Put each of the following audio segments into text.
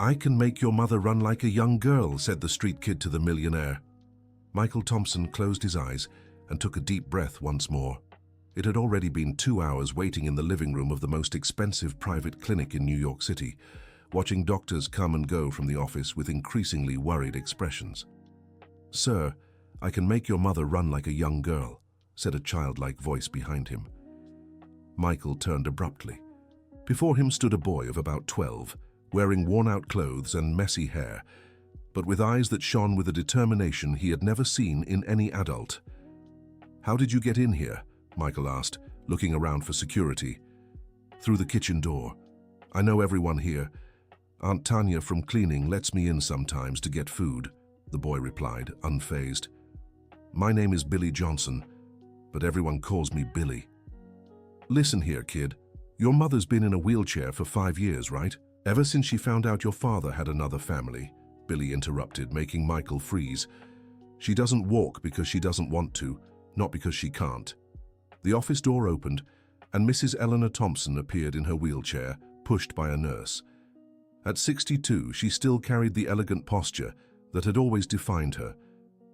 "I can make your mother run like a young girl," said the street kid to the millionaire. Michael Thompson closed his eyes and took a deep breath once more. It had already been 2 hours waiting in the living room of the most expensive private clinic in New York City, watching doctors come and go from the office with increasingly worried expressions. "Sir, I can make your mother run like a young girl," said a childlike voice behind him. Michael turned abruptly. Before him stood a boy of about 12, wearing worn-out clothes and messy hair, but with eyes that shone with a determination he had never seen in any adult. "How did you get in here?" Michael asked, looking around for security. "Through the kitchen door. I know everyone here. Aunt Tanya from cleaning lets me in sometimes to get food," the boy replied, unfazed. "My name is Billy Johnson, but everyone calls me Billy." "Listen here, kid. Your mother's been in a wheelchair for 5 years, right? Ever since she found out your father had another family," Billy interrupted, making Michael freeze. "She doesn't walk because she doesn't want to, not because she can't." The office door opened, and Mrs. Eleanor Thompson appeared in her wheelchair, pushed by a nurse. At 62, she still carried the elegant posture that had always defined her,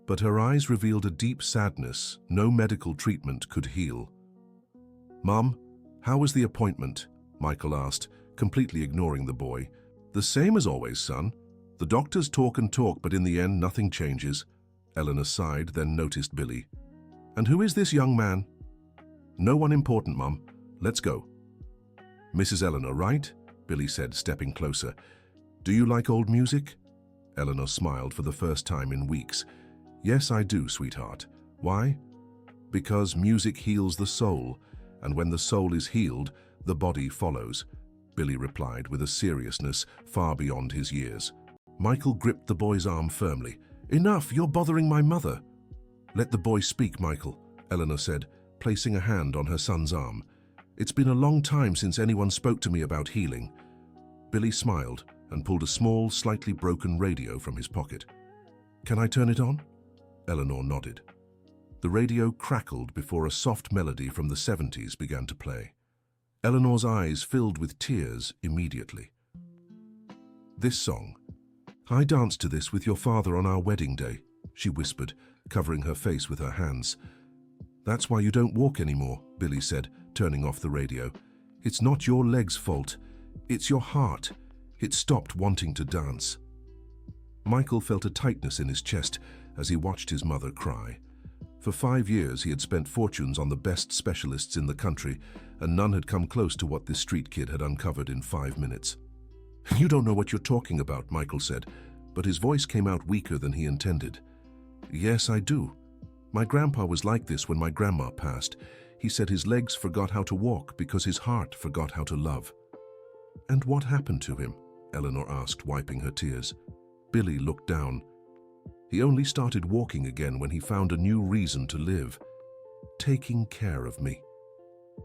but her eyes revealed a deep sadness no medical treatment could heal. "Mom, how was the appointment?" Michael asked, completely ignoring the boy. "The same as always, son. The doctors talk and talk, but in the end, nothing changes." Eleanor sighed, then noticed Billy. "And who is this young man?" "No one important, Mom. Let's go." "Mrs. Eleanor, right?" Billy said, stepping closer. "Do you like old music?" Eleanor smiled for the first time in weeks. "Yes, I do, sweetheart. Why?" "Because music heals the soul, and when the soul is healed, the body follows," Billy replied with a seriousness far beyond his years. Michael gripped the boy's arm firmly. "Enough, you're bothering my mother." "Let the boy speak, Michael," Eleanor said, placing a hand on her son's arm. "It's been a long time since anyone spoke to me about healing." Billy smiled and pulled a small, slightly broken radio from his pocket. "Can I turn it on?" Eleanor nodded. The radio crackled before a soft melody from the 70s began to play. Eleanor's eyes filled with tears immediately. "This song. I danced to this with your father on our wedding day," she whispered, covering her face with her hands. "That's why you don't walk anymore," Billy said, turning off the radio. "It's not your leg's fault. It's your heart. It stopped wanting to dance." Michael felt a tightness in his chest as he watched his mother cry. For 5 years he had spent fortunes on the best specialists in the country, and none had come close to what this street kid had uncovered in 5 minutes. "You don't know what you're talking about," Michael said, but his voice came out weaker than he intended. "Yes, I do. My grandpa was like this when my grandma passed. He said his legs forgot how to walk because his heart forgot how to love." "And what happened to him?" Eleanor asked, wiping her tears. Billy looked down. "He only started walking again when he found a new reason to live. Taking care of me."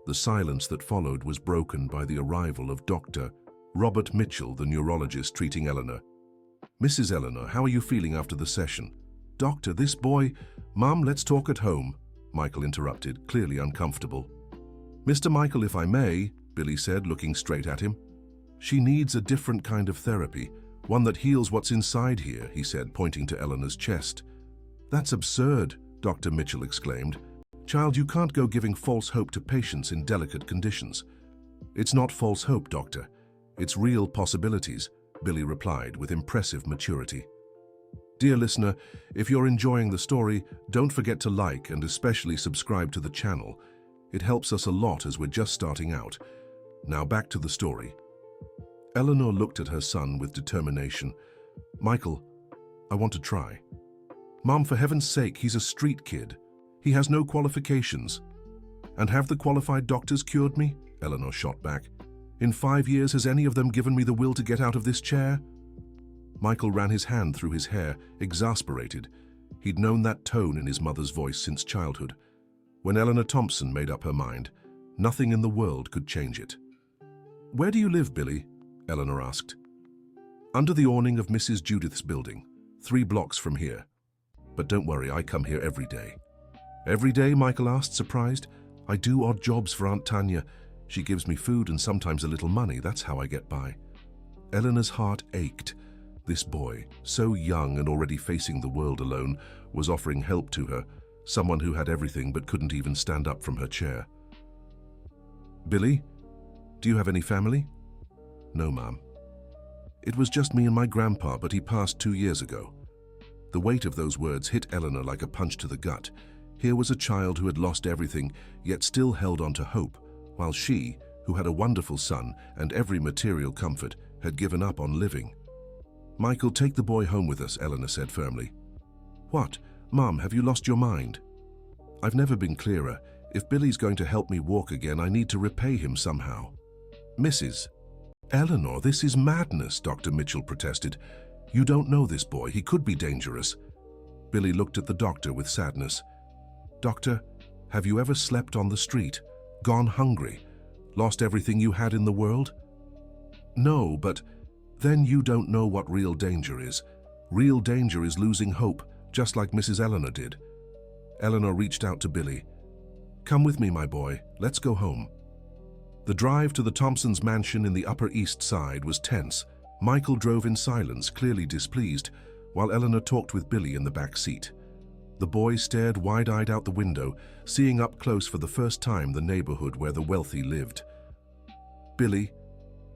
The silence that followed was broken by the arrival of Dr. Robert Mitchell, the neurologist treating Eleanor. "Mrs. Eleanor, how are you feeling after the session?" "Doctor, this boy—" "Mom, let's talk at home," Michael interrupted, clearly uncomfortable. "Mr. Michael, if I may," Billy said, looking straight at him. "She needs a different kind of therapy, one that heals what's inside here," he said, pointing to Eleanor's chest. "That's absurd," Dr. Mitchell exclaimed. "Child, you can't go giving false hope to patients in delicate conditions." "It's not false hope, doctor. It's real possibilities," Billy replied with impressive maturity. Dear listener, if you're enjoying the story, don't forget to like and especially subscribe to the channel. It helps us a lot as we're just starting out. Now back to the story. Eleanor looked at her son with determination. "Michael, I want to try." "Mom, for heaven's sake, he's a street kid. He has no qualifications." "And have the qualified doctors cured me?" Eleanor shot back. "In 5 years, has any of them given me the will to get out of this chair?" Michael ran his hand through his hair, exasperated. He'd known that tone in his mother's voice since childhood. When Eleanor Thompson made up her mind, nothing in the world could change it. "Where do you live, Billy?" Eleanor asked. "Under the awning of Mrs. Judith's building, 3 blocks from here. But don't worry, I come here every day." "Every day?" Michael asked, surprised. "I do odd jobs for Aunt Tanya. She gives me food and sometimes a little money. That's how I get by." Eleanor's heart ached. This boy, so young and already facing the world alone, was offering help to her, someone who had everything but couldn't even stand up from her chair. "Billy, do you have any family?" "No, Ma'am. It was just me and my grandpa, but he passed 2 years ago." The weight of those words hit Eleanor like a punch to the gut. Here was a child who had lost everything, yet still held on to hope, while she, who had a wonderful son and every material comfort, had given up on living. "Michael, take the boy home with us," Eleanor said firmly. "What? Mom, have you lost your mind?" "I've never been clearer. If Billy's going to help me walk again, I need to repay him somehow." "Mrs. Eleanor, this is madness," Dr. Mitchell protested. "You don't know this boy. He could be dangerous." Billy looked at the doctor with sadness. "Doctor, have you ever slept on the street, gone hungry, lost everything you had in the world?" "No, but then you don't know what real danger is. Real danger is losing hope, just like Mrs. Eleanor did." Eleanor reached out to Billy. "Come with me, my boy. Let's go home." The drive to the Thompsons' mansion in the Upper East Side was tense. Michael drove in silence, clearly displeased, while Eleanor talked with Billy in the back seat. The boy stared wide-eyed out the window, seeing up close for the first time the neighborhood where the wealthy lived. "Billy,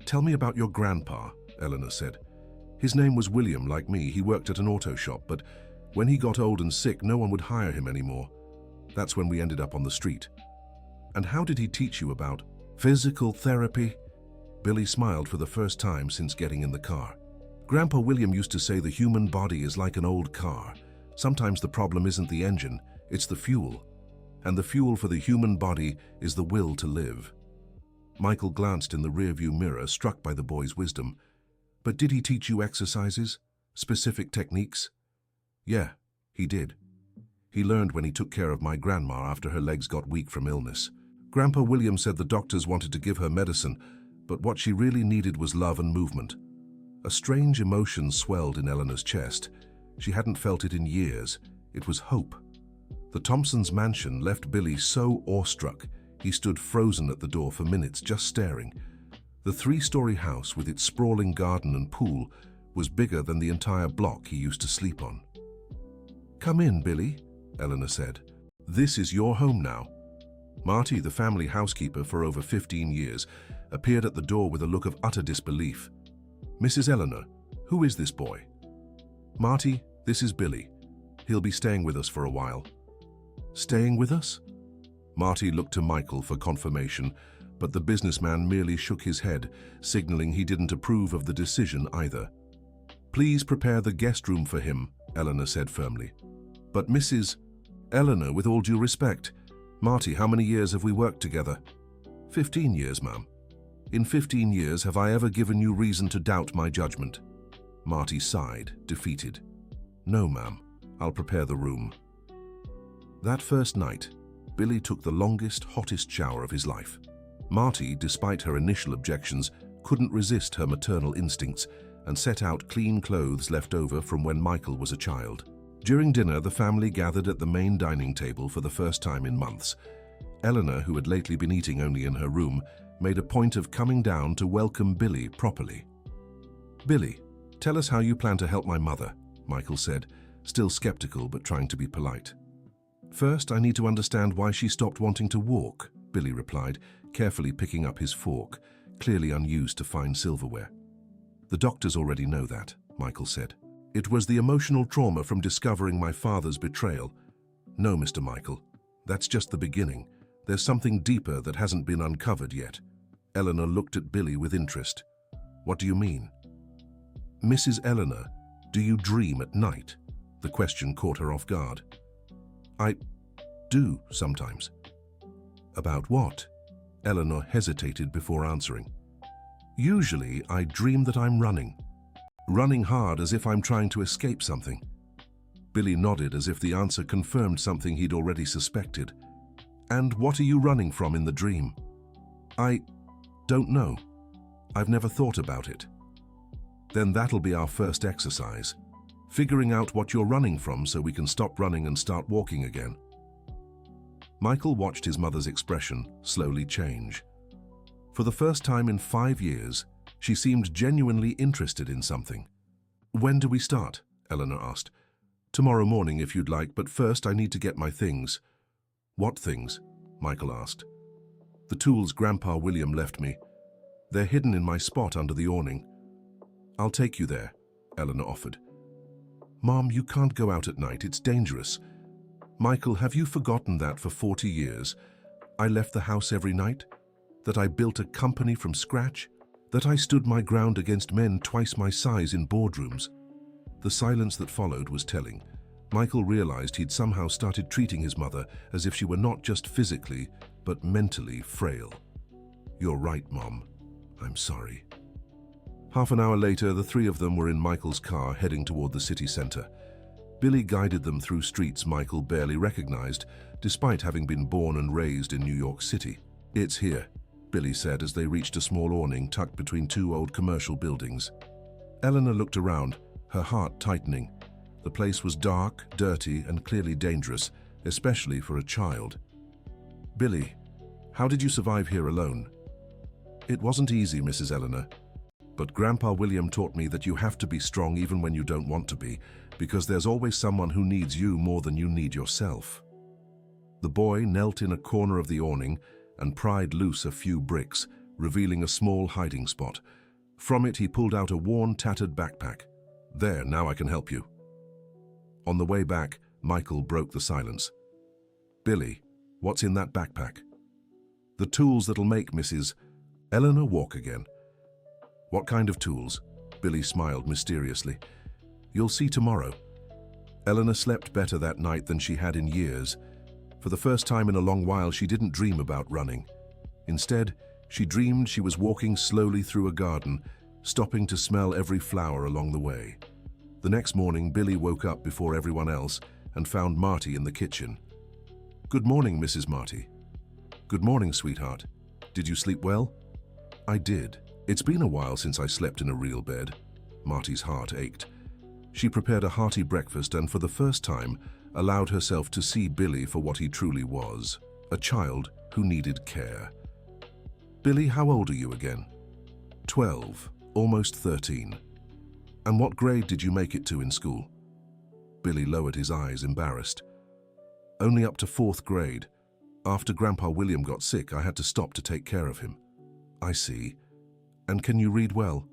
tell me about your grandpa," Eleanor said. "His name was William, like me. He worked at an auto shop, but when he got old and sick, no one would hire him anymore. That's when we ended up on the street." "And how did he teach you about physical therapy?" Billy smiled for the first time since getting in the car. "Grandpa William used to say the human body is like an old car. Sometimes the problem isn't the engine, it's the fuel. And the fuel for the human body is the will to live." Michael glanced in the rearview mirror, struck by the boy's wisdom. "But did he teach you exercises? Specific techniques?" "Yeah, he did. He learned when he took care of my grandma after her legs got weak from illness. Grandpa William said the doctors wanted to give her medicine, but what she really needed was love and movement." A strange emotion swelled in Eleanor's chest. She hadn't felt it in years. It was hope. The Thompsons' mansion left Billy so awestruck, he stood frozen at the door for minutes, just staring. The 3-story house with its sprawling garden and pool was bigger than the entire block he used to sleep on. "Come in, Billy," Eleanor said. "This is your home now." Marty, the family housekeeper for over 15 years, appeared at the door with a look of utter disbelief. "Mrs. Eleanor, who is this boy?" "Marty, this is Billy. He'll be staying with us for a while." "Staying with us?" Marty looked to Michael for confirmation, but the businessman merely shook his head, signaling he didn't approve of the decision either. "Please prepare the guest room for him," Eleanor said firmly. "But Mrs. Eleanor, with all due respect, Marty, how many years have we worked together?" 15 years, ma'am. "In 15 years, have I ever given you reason to doubt my judgment?" Marty sighed, defeated. "No, ma'am. I'll prepare the room." That first night, Billy took the longest, hottest shower of his life. Marty, despite her initial objections, couldn't resist her maternal instincts and set out clean clothes left over from when Michael was a child. During dinner, the family gathered at the main dining table for the first time in months. Eleanor, who had lately been eating only in her room, made a point of coming down to welcome Billy properly. "Billy, tell us how you plan to help my mother," Michael said, still skeptical but trying to be polite. "First, I need to understand why she stopped wanting to walk," Billy replied, carefully picking up his fork, clearly unused to fine silverware. "The doctors already know that," Michael said. "It was the emotional trauma from discovering my father's betrayal." "No, Mr. Michael, that's just the beginning. There's something deeper that hasn't been uncovered yet." Eleanor looked at Billy with interest. "What do you mean?" "Mrs. Eleanor, do you dream at night?" The question caught her off guard. "I do, sometimes." "About what?" Eleanor hesitated before answering. "Usually, I dream that I'm running. Running hard as if I'm trying to escape something." Billy nodded as if the answer confirmed something he'd already suspected. "And what are you running from in the dream?" "I don't know. I've never thought about it." "Then that'll be our first exercise. Figuring out what you're running from so we can stop running and start walking again." Michael watched his mother's expression slowly change. For the first time in 5 years, She seemed genuinely interested in something. "When do we start?" Eleanor asked. "Tomorrow morning if you'd like, but first I need to get my things." "What things?" Michael asked. "The tools Grandpa William left me. They're hidden in my spot under the awning." "I'll take you there," Eleanor offered. "Mom, you can't go out at night, it's dangerous." "Michael, have you forgotten that for 40 years? I left the house every night? That I built a company from scratch? That I stood my ground against men twice my size in boardrooms?" The silence that followed was telling. Michael realized he'd somehow started treating his mother as if she were not just physically, but mentally frail. "You're right, Mom. I'm sorry." Half an hour later, the three of them were in Michael's car heading toward the city center. Billy guided them through streets Michael barely recognized, despite having been born and raised in New York City. "It's here," Billy said as they reached a small awning tucked between two old commercial buildings. Eleanor looked around, her heart tightening. The place was dark, dirty, and clearly dangerous, especially for a child. "Billy, how did you survive here alone?" "It wasn't easy, Mrs. Eleanor. But Grandpa William taught me that you have to be strong even when you don't want to be, because there's always someone who needs you more than you need yourself." The boy knelt in a corner of the awning and pried loose a few bricks, revealing a small hiding spot. From it, he pulled out a worn, tattered backpack. "There, now I can help you." On the way back, Michael broke the silence. "Billy, what's in that backpack?" "The tools that'll make Mrs. Eleanor walk again." "What kind of tools?" Billy smiled mysteriously. "You'll see tomorrow." Eleanor slept better that night than she had in years. For the first time in a long while, she didn't dream about running. Instead, she dreamed she was walking slowly through a garden, stopping to smell every flower along the way. The next morning, Billy woke up before everyone else and found Marty in the kitchen. "Good morning, Mrs. Marty." "Good morning, sweetheart. Did you sleep well?" "I did. It's been a while since I slept in a real bed." Marty's heart ached. She prepared a hearty breakfast and for the first time allowed herself to see Billy for what he truly was, a child who needed care. "Billy, how old are you again?" 12, almost 13. "And what grade did you make it to in school?" Billy lowered his eyes, embarrassed. "Only up to 4th grade. After Grandpa William got sick, I had to stop to take care of him." "I see. And can you read well?"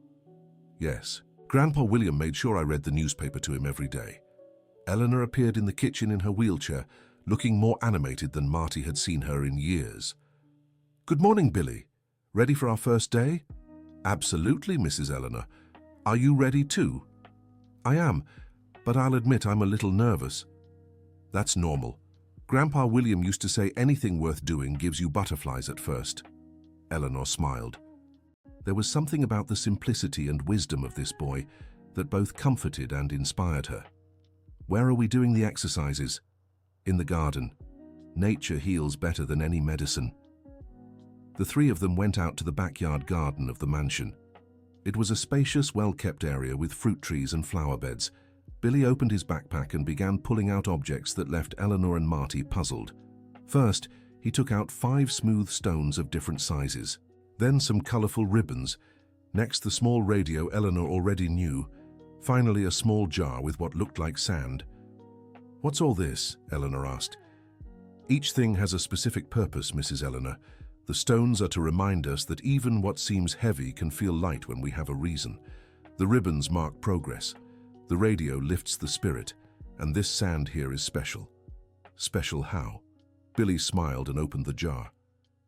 "Yes. Grandpa William made sure I read the newspaper to him every day." Eleanor appeared in the kitchen in her wheelchair, looking more animated than Marty had seen her in years. "Good morning, Billy. Ready for our first day?" "Absolutely, Mrs. Eleanor. Are you ready too?" "I am, but I'll admit I'm a little nervous." "That's normal. Grandpa William used to say anything worth doing gives you butterflies at first." Eleanor smiled. There was something about the simplicity and wisdom of this boy that both comforted and inspired her. "Where are we doing the exercises?" "In the garden. Nature heals better than any medicine." The three of them went out to the backyard garden of the mansion. It was a spacious, well-kept area with fruit trees and flower beds. Billy opened his backpack and began pulling out objects that left Eleanor and Marty puzzled. First, he took out 5 smooth stones of different sizes. Then some colorful ribbons. Next, the small radio Eleanor already knew. Finally, a small jar with what looked like sand. "What's all this?" Eleanor asked. "Each thing has a specific purpose, Mrs. Eleanor. The stones are to remind us that even what seems heavy can feel light when we have a reason. The ribbons mark progress. The radio lifts the spirit. And this sand here is special." "Special how?" Billy smiled and opened the jar.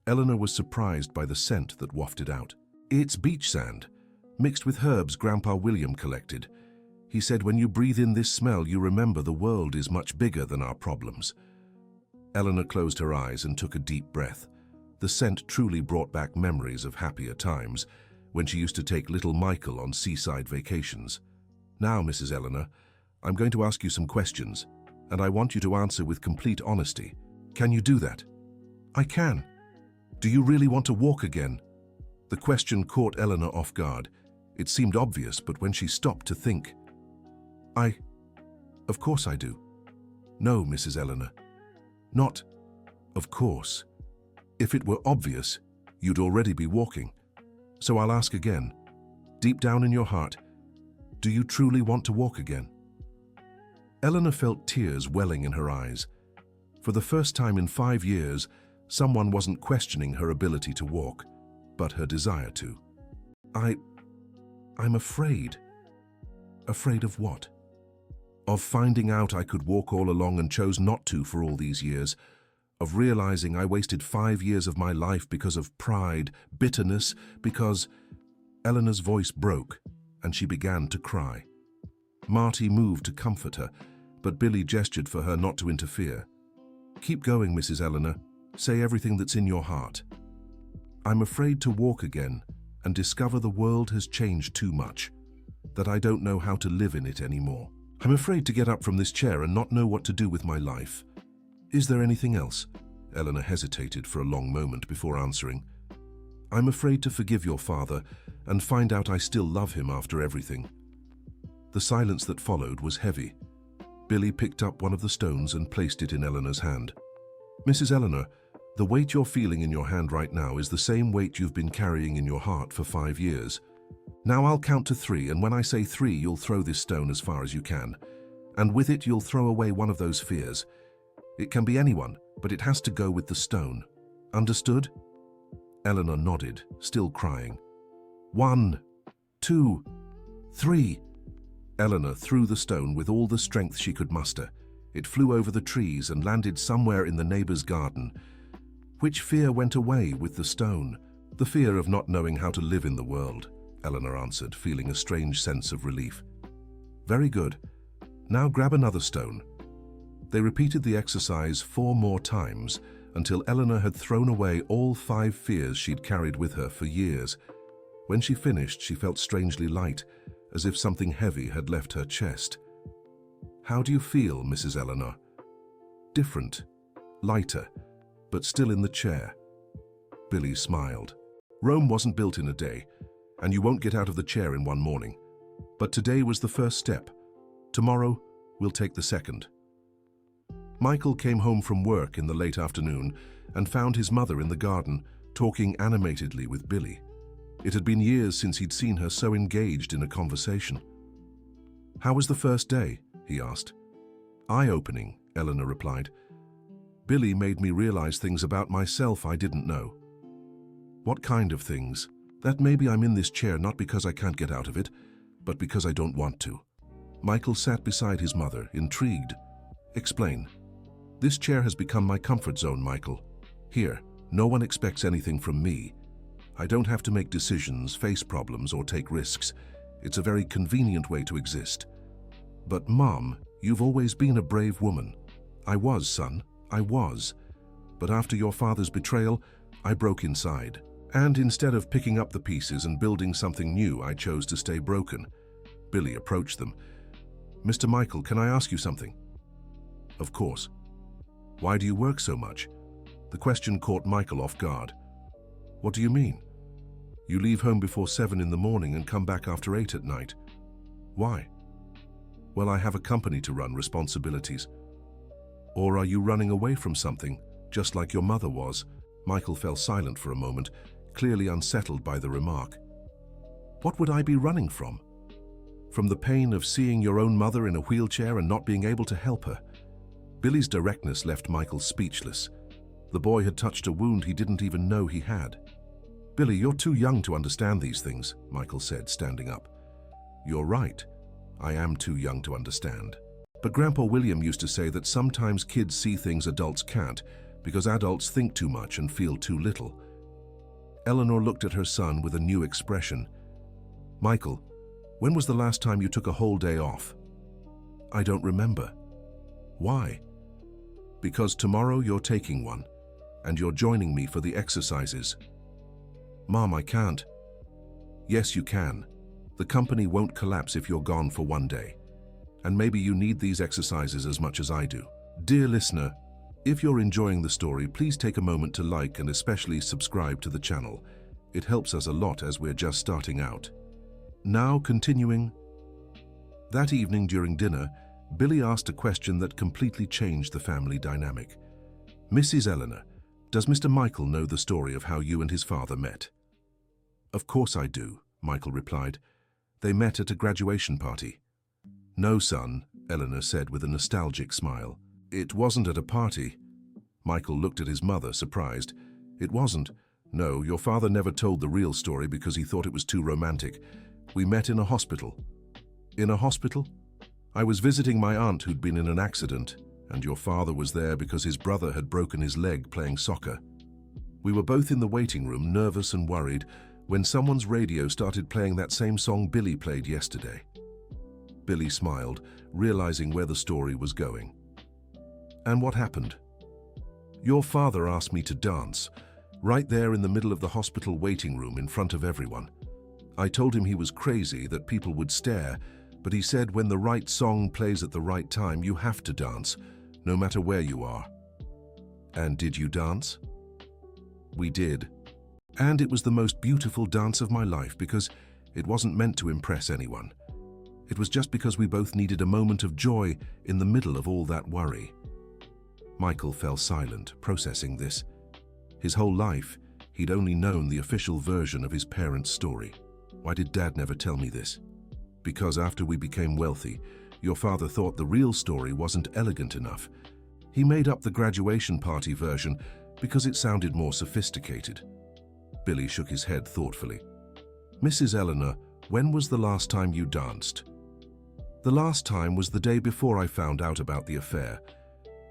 Eleanor was surprised by the scent that wafted out. "It's beach sand, mixed with herbs Grandpa William collected. He said when you breathe in this smell, you remember the world is much bigger than our problems." Eleanor closed her eyes and took a deep breath. The scent truly brought back memories of happier times, when she used to take little Michael on seaside vacations. "Now, Mrs. Eleanor, I'm going to ask you some questions, and I want you to answer with complete honesty. Can you do that?" "I can." "Do you really want to walk again?" The question caught Eleanor off guard. It seemed obvious, but when she stopped to think, Of course I do." "No, Mrs. Eleanor. Not, of course. If it were obvious, you'd already be walking. So I'll ask again. Deep down in your heart, do you truly want to walk again? Eleanor felt tears welling in her eyes. For the first time in 5 years, someone wasn't questioning her ability to walk, but her desire to. I'm afraid. Afraid of what? Of finding out I could walk all along and chose not to for all these years. Of realizing I wasted 5 years of my life because of pride, bitterness, because... Eleanor's voice broke, and she began to cry. Marty moved to comfort her, but Billy gestured for her not to interfere. Keep going, Mrs. Eleanor. Say everything that's in your heart. I'm afraid to walk again and discover the world has changed too much, that I don't know how to live in it anymore. I'm afraid to get up from this chair and not know what to do with my life. Is there anything else? Eleanor hesitated for a long moment before answering. I'm afraid to forgive your father and find out I still love him after everything. The silence that followed was heavy. Billy picked up one of the stones and placed it in Eleanor's hand. Mrs. Eleanor, the weight you're feeling in your hand right now is the same weight you've been carrying in your heart for 5 years. Now I'll count to 3, and when I say 3, you'll throw this stone as far as you can. And with it, you'll throw away one of those fears. It can be anyone, but it has to go with the stone. Understood? Eleanor nodded, still crying. 1, 2, 3. Eleanor threw the stone with all the strength she could muster. It flew over the trees and landed somewhere in the neighbor's garden. Which fear went away with the stone? The fear of not knowing how to live in the world, Eleanor answered, feeling a strange sense of relief. Very good. Now grab another stone. They repeated the exercise 4 more times until Eleanor had thrown away all 5 fears she'd carried with her for years. When she finished, she felt strangely light, as if something heavy had left her chest. How do you feel, Mrs. Eleanor? Different, lighter, but still in the chair. Billy smiled. Rome wasn't built in a day, and you won't get out of the chair in one morning. But today was the first step. Tomorrow, we'll take the second. Michael came home from work in the late afternoon and found his mother in the garden, talking animatedly with Billy. It had been years since he'd seen her so engaged in a conversation. How was the first day? He asked. Eye-opening, Eleanor replied. Billy made me realize things about myself I didn't know. What kind of things? That maybe I'm in this chair not because I can't get out of it, but because I don't want to. Michael sat beside his mother, intrigued. Explain. This chair has become my comfort zone, Michael. Here, no one expects anything from me. I don't have to make decisions, face problems, or take risks. It's a very convenient way to exist. But, Mom, you've always been a brave woman. I was, son, I was. But after your father's betrayal, I broke inside. And instead of picking up the pieces and building something new, I chose to stay broken. Billy approached them. Mr. Michael, can I ask you something? Of course. Why do you work so much? The question caught Michael off guard. What do you mean? You leave home before 7 in the morning and come back after 8 at night. Why? Well, I have a company to run, responsibilities. Or are you running away from something, just like your mother was? Michael fell silent for a moment, clearly unsettled by the remark. What would I be running from? From the pain of seeing your own mother in a wheelchair and not being able to help her. Billy's directness left Michael speechless. The boy had touched a wound he didn't even know he had. Billy, you're too young to understand these things, Michael said, standing up. You're right. I am too young to understand. But Grandpa William used to say that sometimes kids see things adults can't because adults think too much and feel too little. Eleanor looked at her son with a new expression. Michael, when was the last time you took a whole day off? I don't remember. Why? Because tomorrow you're taking one, and you're joining me for the exercises. Mom, I can't. Yes, you can. The company won't collapse if you're gone for one day. And maybe you need these exercises as much as I do. Dear listener, if you're enjoying the story, please take a moment to like and especially subscribe to the channel. It helps us a lot as we're just starting out. Now continuing. That evening during dinner, Billy asked a question that completely changed the family dynamic. Mrs. Eleanor, does Mr. Michael know the story of how you and his father met? Of course I do, Michael replied. They met at a graduation party. No, son, Eleanor said with a nostalgic smile. It wasn't at a party. Michael looked at his mother, surprised. It wasn't. No, your father never told the real story because he thought it was too romantic. We met in a hospital. In a hospital? I was visiting my aunt who'd been in an accident, and your father was there because his brother had broken his leg playing soccer. We were both in the waiting room, nervous and worried, when someone's radio started playing that same song Billy played yesterday. Billy smiled, realizing where the story was going. And what happened? Your father asked me to dance, right there in the middle of the hospital waiting room in front of everyone. I told him he was crazy, that people would stare, but he said when the right song plays at the right time, you have to dance, no matter where you are. And did you dance? We did. And it was the most beautiful dance of my life because it wasn't meant to impress anyone. It was just because we both needed a moment of joy in the middle of all that worry. Michael fell silent, processing this. His whole life, he'd only known the official version of his parents' story. Why did Dad never tell me this? Because after we became wealthy, your father thought the real story wasn't elegant enough. He made up the graduation party version because it sounded more sophisticated. Billy shook his head thoughtfully. Mrs. Eleanor, when was the last time you danced? The last time was the day before I found out about the affair.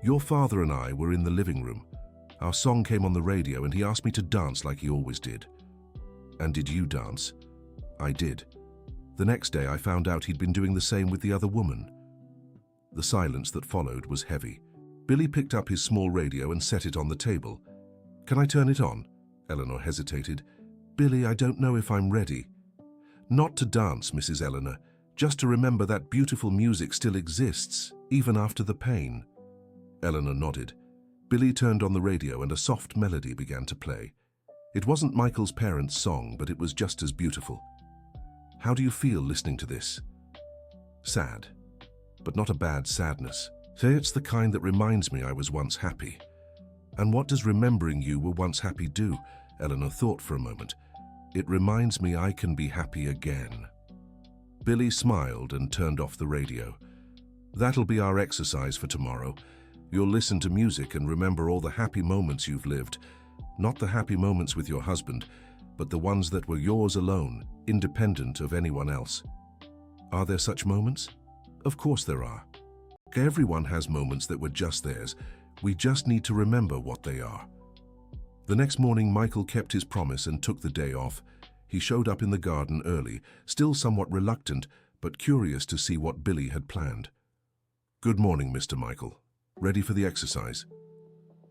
Your father and I were in the living room. Our song came on the radio and he asked me to dance like he always did. And did you dance? I did. The next day I found out he'd been doing the same with the other woman. The silence that followed was heavy. Billy picked up his small radio and set it on the table. Can I turn it on? Eleanor hesitated. Billy, I don't know if I'm ready. Not to dance, Mrs. Eleanor, just to remember that beautiful music still exists, even after the pain. Eleanor nodded. Billy turned on the radio and a soft melody began to play. It wasn't Michael's parents' song, but it was just as beautiful. How do you feel listening to this? Sad, but not a bad sadness. Say it's the kind that reminds me I was once happy. And what does remembering you were once happy do? Eleanor thought for a moment. It reminds me I can be happy again. Billy smiled and turned off the radio. That'll be our exercise for tomorrow. You'll listen to music and remember all the happy moments you've lived. Not the happy moments with your husband, but the ones that were yours alone, independent of anyone else. Are there such moments? Of course there are. Everyone has moments that were just theirs. We just need to remember what they are. The next morning, Michael kept his promise and took the day off. He showed up in the garden early, still somewhat reluctant, but curious to see what Billy had planned. Good morning, Mr. Michael. Ready for the exercise?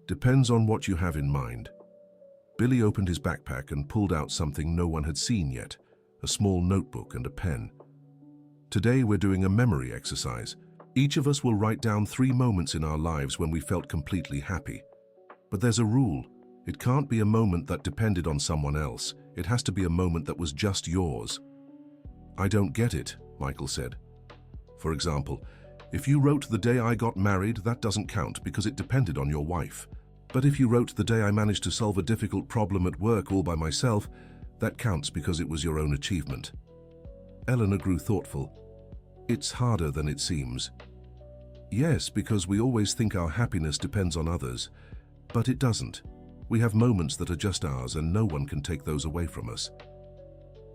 Depends on what you have in mind. Billy opened his backpack and pulled out something no one had seen yet, a small notebook and a pen. Today we're doing a memory exercise. Each of us will write down 3 moments in our lives when we felt completely happy. But there's a rule. It can't be a moment that depended on someone else. It has to be a moment that was just yours. I don't get it, Michael said. For example, if you wrote the day I got married, that doesn't count because it depended on your wife. But if you wrote the day I managed to solve a difficult problem at work all by myself, that counts because it was your own achievement. Eleanor grew thoughtful. It's harder than it seems. Yes, because we always think our happiness depends on others, but it doesn't. We have moments that are just ours and no one can take those away from us.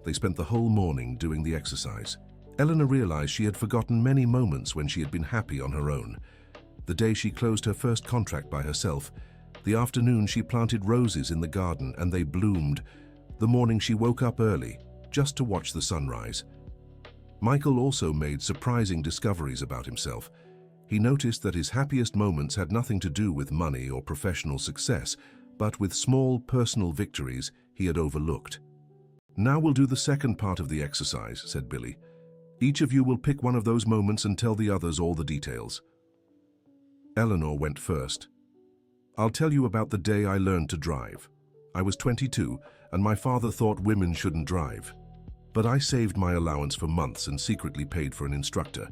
They spent the whole morning doing the exercise. Eleanor realized she had forgotten many moments when she had been happy on her own. The day she closed her first contract by herself, the afternoon she planted roses in the garden and they bloomed, the morning she woke up early just to watch the sunrise. Michael also made surprising discoveries about himself. He noticed that his happiest moments had nothing to do with money or professional success, but with small personal victories he had overlooked. Now we'll do the second part of the exercise, said Billy. Each of you will pick one of those moments and tell the others all the details. Eleanor went first. I'll tell you about the day I learned to drive. I was 22 and my father thought women shouldn't drive. But I saved my allowance for months and secretly paid for an instructor.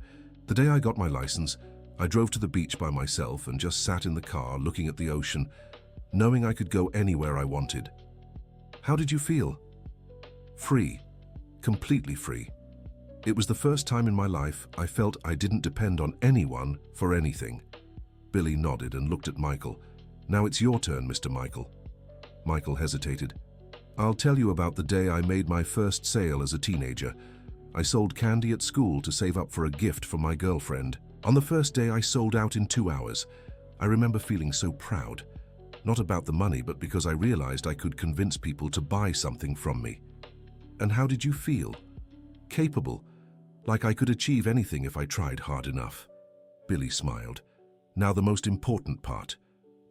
The day I got my license, I drove to the beach by myself and just sat in the car looking at the ocean, knowing I could go anywhere I wanted. How did you feel? Free. Completely free. It was the first time in my life I felt I didn't depend on anyone for anything. Billy nodded and looked at Michael. Now it's your turn, Mr. Michael. Michael hesitated. I'll tell you about the day I made my first sale as a teenager. I sold candy at school to save up for a gift for my girlfriend. On the first day I sold out in 2 hours. I remember feeling so proud. Not about the money, but because I realized I could convince people to buy something from me. And how did you feel? Capable, like I could achieve anything if I tried hard enough. Billy smiled. Now the most important part.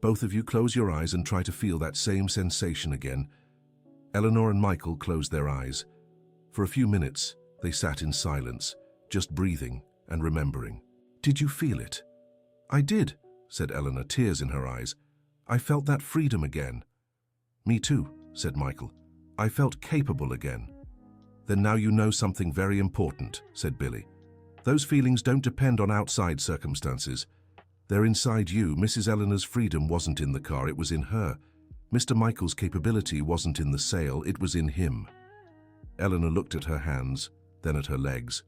Both of you close your eyes and try to feel that same sensation again. Eleanor and Michael closed their eyes. For a few minutes, they sat in silence, just breathing and remembering. Did you feel it? I did, said Eleanor, tears in her eyes. I felt that freedom again. Me too, said Michael. I felt capable again. Then now you know something very important, said Billy. Those feelings don't depend on outside circumstances. They're inside you. Mrs. Eleanor's freedom wasn't in the car, it was in her. Mr. Michael's capability wasn't in the sale, it was in him. Eleanor looked at her hands, then at her legs.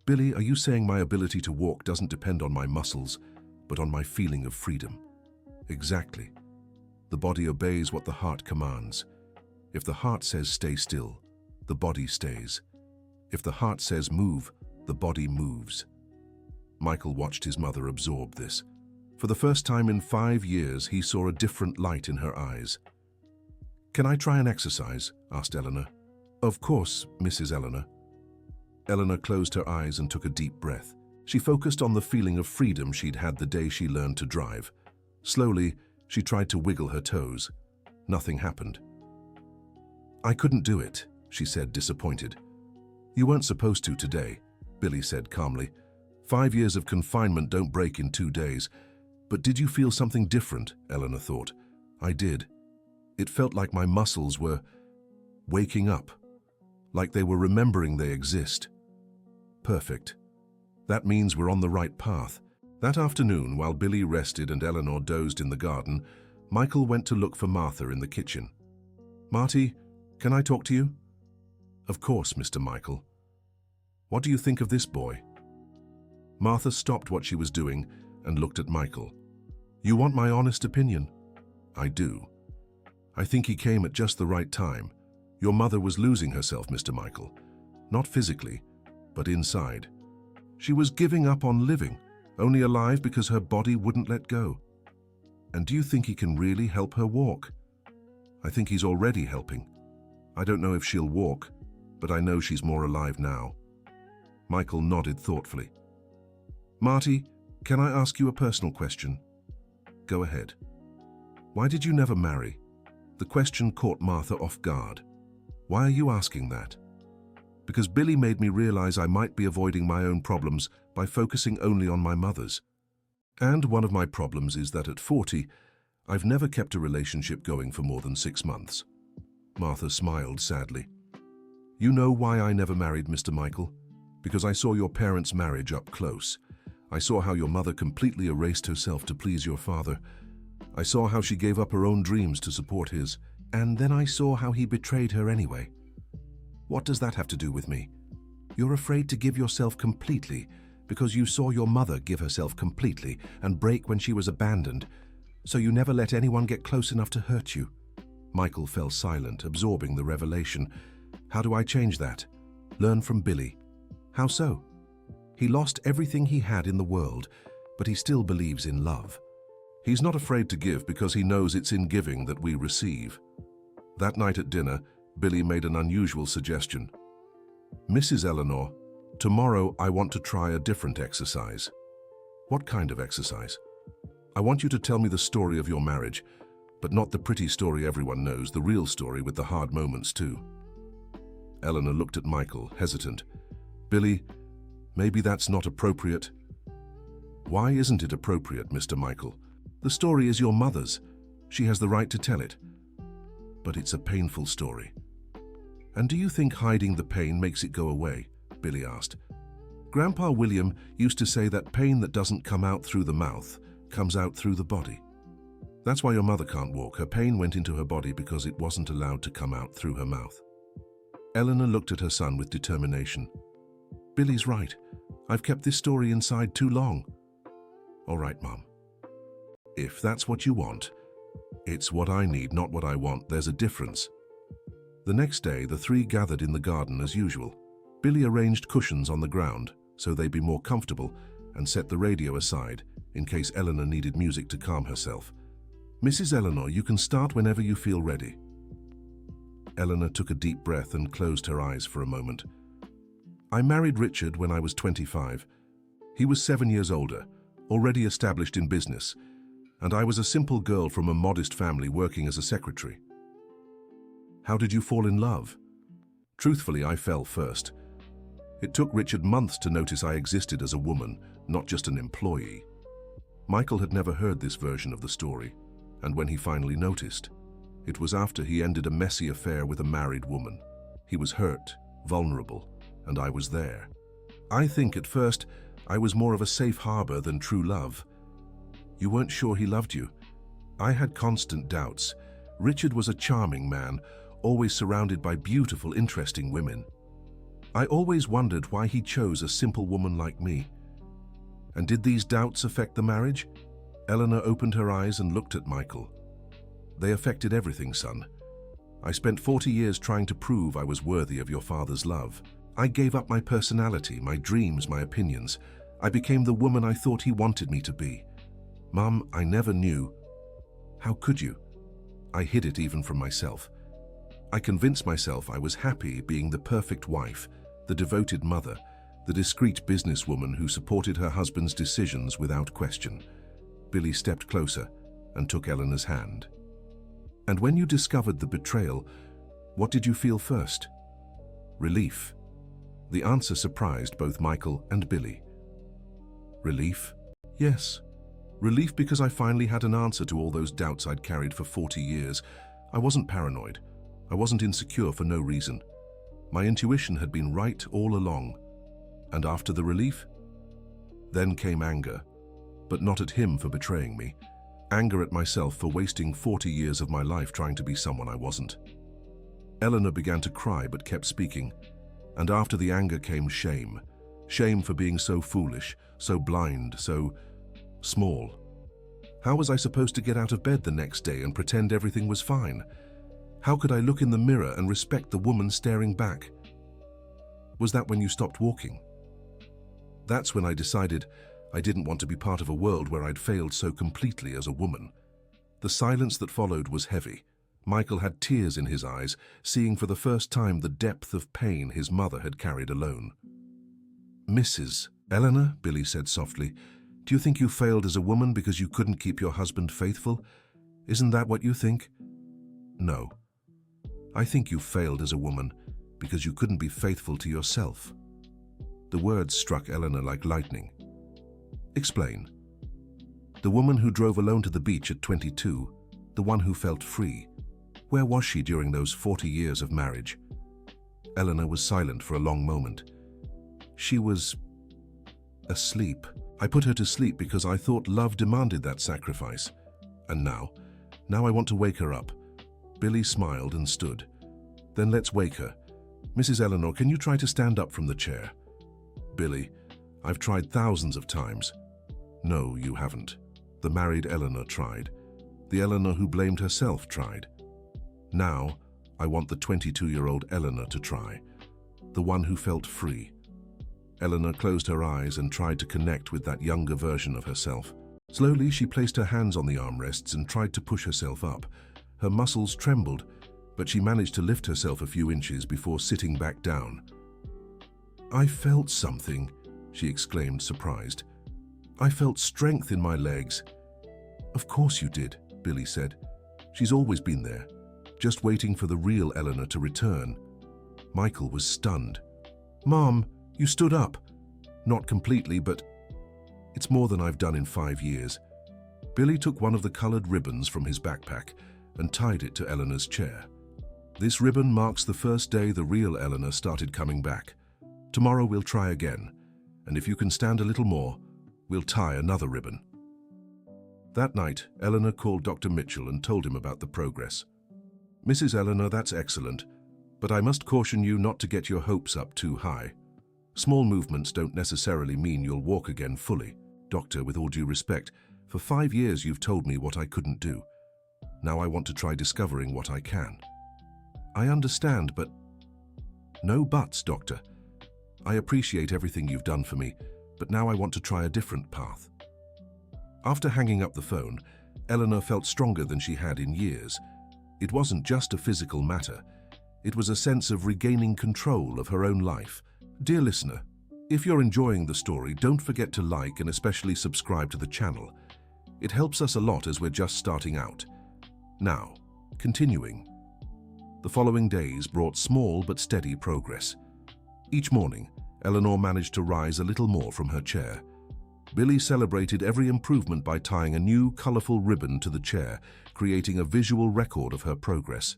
Billy, are you saying my ability to walk doesn't depend on my muscles, but on my feeling of freedom? Exactly. The body obeys what the heart commands. If the heart says stay still, the body stays. If the heart says move, the body moves. Michael watched his mother absorb this. For the first time in 5 years, he saw a different light in her eyes. Can I try an exercise? Asked Eleanor. Of course, Mrs. Eleanor. Eleanor closed her eyes and took a deep breath. She focused on the feeling of freedom she'd had the day she learned to drive. Slowly, she tried to wiggle her toes. Nothing happened. I couldn't do it, she said, disappointed. You weren't supposed to today, Billy said calmly. 5 years of confinement don't break in 2 days. But did you feel something different? Eleanor thought. I did. It felt like my muscles were waking up, like they were remembering they exist. Perfect. That means we're on the right path. That afternoon, while Billy rested and Eleanor dozed in the garden, Michael went to look for Martha in the kitchen. Marty, can I talk to you? Of course, Mr. Michael. What do you think of this boy? Martha stopped what she was doing and looked at Michael. You want my honest opinion? I do. I think he came at just the right time. Your mother was losing herself, Mr. Michael. Not physically, but inside. She was giving up on living, only alive because her body wouldn't let go. And do you think he can really help her walk? I think he's already helping. I don't know if she'll walk, but I know she's more alive now. Michael nodded thoughtfully. Marty, can I ask you a personal question? Go ahead. Why did you never marry? The question caught Martha off guard. Why are you asking that? Because Billy made me realize I might be avoiding my own problems by focusing only on my mother's. And one of my problems is that at 40, I've never kept a relationship going for more than 6 months. Martha smiled sadly. You know why I never married, Mr. Michael? Because I saw your parents' marriage up close. I saw how your mother completely erased herself to please your father. I saw how she gave up her own dreams to support his. And then I saw how he betrayed her anyway. What does that have to do with me? You're afraid to give yourself completely because you saw your mother give herself completely and break when she was abandoned, so you never let anyone get close enough to hurt you. Michael fell silent, absorbing the revelation. How do I change that? Learn from Billy. How so? He lost everything he had in the world, but he still believes in love. He's not afraid to give because he knows it's in giving that we receive. That night at dinner, Billy made an unusual suggestion. Mrs. Eleanor, tomorrow I want to try a different exercise. What kind of exercise? I want you to tell me the story of your marriage, but not the pretty story everyone knows, the real story with the hard moments too. Eleanor looked at Michael, hesitant. Billy, maybe that's not appropriate. Why isn't it appropriate, Mr. Michael? The story is your mother's. She has the right to tell it. But it's a painful story. And do you think hiding the pain makes it go away? Billy asked. Grandpa William used to say that pain that doesn't come out through the mouth comes out through the body. That's why your mother can't walk. Her pain went into her body because it wasn't allowed to come out through her mouth. Eleanor looked at her son with determination. Billy's right. I've kept this story inside too long. All right, Mom. If that's what you want, it's what I need, not what I want. There's a difference. The next day, the three gathered in the garden as usual. Billy arranged cushions on the ground so they'd be more comfortable and set the radio aside in case Eleanor needed music to calm herself. Mrs. Eleanor, you can start whenever you feel ready. Eleanor took a deep breath and closed her eyes for a moment. I married Richard when I was 25. He was 7 years older, already established in business, and I was a simple girl from a modest family working as a secretary. How did you fall in love? Truthfully, I fell first. It took Richard months to notice I existed as a woman, not just an employee. Michael had never heard this version of the story, and when he finally noticed, it was after he ended a messy affair with a married woman. He was hurt, vulnerable, and I was there. I think at first I was more of a safe harbor than true love. You weren't sure he loved you. I had constant doubts. Richard was a charming man, always surrounded by beautiful, interesting women. I always wondered why he chose a simple woman like me. And did these doubts affect the marriage? Eleanor opened her eyes and looked at Michael. They affected everything, son. I spent 40 years trying to prove I was worthy of your father's love. I gave up my personality, my dreams, my opinions. I became the woman I thought he wanted me to be. Mom, I never knew. How could you? I hid it even from myself. I convinced myself I was happy being the perfect wife, the devoted mother, the discreet businesswoman who supported her husband's decisions without question. Billy stepped closer and took Eleanor's hand. And when you discovered the betrayal, what did you feel first? Relief. The answer surprised both Michael and Billy. Relief? Yes. Relief because I finally had an answer to all those doubts I'd carried for 40 years. I wasn't paranoid. I wasn't insecure for no reason. My intuition had been right all along. And after the relief? Then came anger, but not at him for betraying me. Anger at myself for wasting 40 years of my life trying to be someone I wasn't. Eleanor began to cry but kept speaking. And after the anger came shame. Shame for being so foolish, so blind, so small. How was I supposed to get out of bed the next day and pretend everything was fine? How could I look in the mirror and respect the woman staring back? Was that when you stopped walking? That's when I decided I didn't want to be part of a world where I'd failed so completely as a woman. The silence that followed was heavy. Michael had tears in his eyes, seeing for the first time the depth of pain his mother had carried alone. Mrs. Eleanor, Billy said softly, do you think you failed as a woman because you couldn't keep your husband faithful? Isn't that what you think? No. I think you failed as a woman because you couldn't be faithful to yourself. The words struck Eleanor like lightning. Explain. The woman who drove alone to the beach at 22, the one who felt free. Where was she during those 40 years of marriage? Eleanor was silent for a long moment. She was asleep. I put her to sleep because I thought love demanded that sacrifice. And now I want to wake her up. Billy smiled and stood. Then let's wake her. Mrs. Eleanor, can you try to stand up from the chair? Billy, I've tried thousands of times. No, you haven't. The married Eleanor tried. The Eleanor who blamed herself tried. Now, I want the 22-year-old Eleanor to try. The one who felt free. Eleanor closed her eyes and tried to connect with that younger version of herself. Slowly, she placed her hands on the armrests and tried to push herself up. Her muscles trembled, but she managed to lift herself a few inches before sitting back down. I felt something, she exclaimed, surprised. I felt strength in my legs. Of course you did, Billy said. She's always been there, just waiting for the real Eleanor to return. Michael was stunned. Mom, you stood up. Not completely, but it's more than I've done in 5 years. Billy took one of the colored ribbons from his backpack and tied it to Eleanor's chair. This ribbon marks the first day the real Eleanor started coming back. Tomorrow we'll try again, and if you can stand a little more, we'll tie another ribbon. That night, Eleanor called Dr. Mitchell and told him about the progress. Mrs. Eleanor, that's excellent, but I must caution you not to get your hopes up too high. Small movements don't necessarily mean you'll walk again fully. Doctor, with all due respect, for 5 years you've told me what I couldn't do. Now I want to try discovering what I can. I understand, but... No buts, Doctor. I appreciate everything you've done for me, but now I want to try a different path. After hanging up the phone, Eleanor felt stronger than she had in years. It wasn't just a physical matter. It was a sense of regaining control of her own life. Dear listener, if you're enjoying the story, don't forget to like and especially subscribe to the channel. It helps us a lot as we're just starting out. Now, continuing. The following days brought small but steady progress. Each morning, Eleanor managed to rise a little more from her chair. Billy celebrated every improvement by tying a new, colorful ribbon to the chair, creating a visual record of her progress.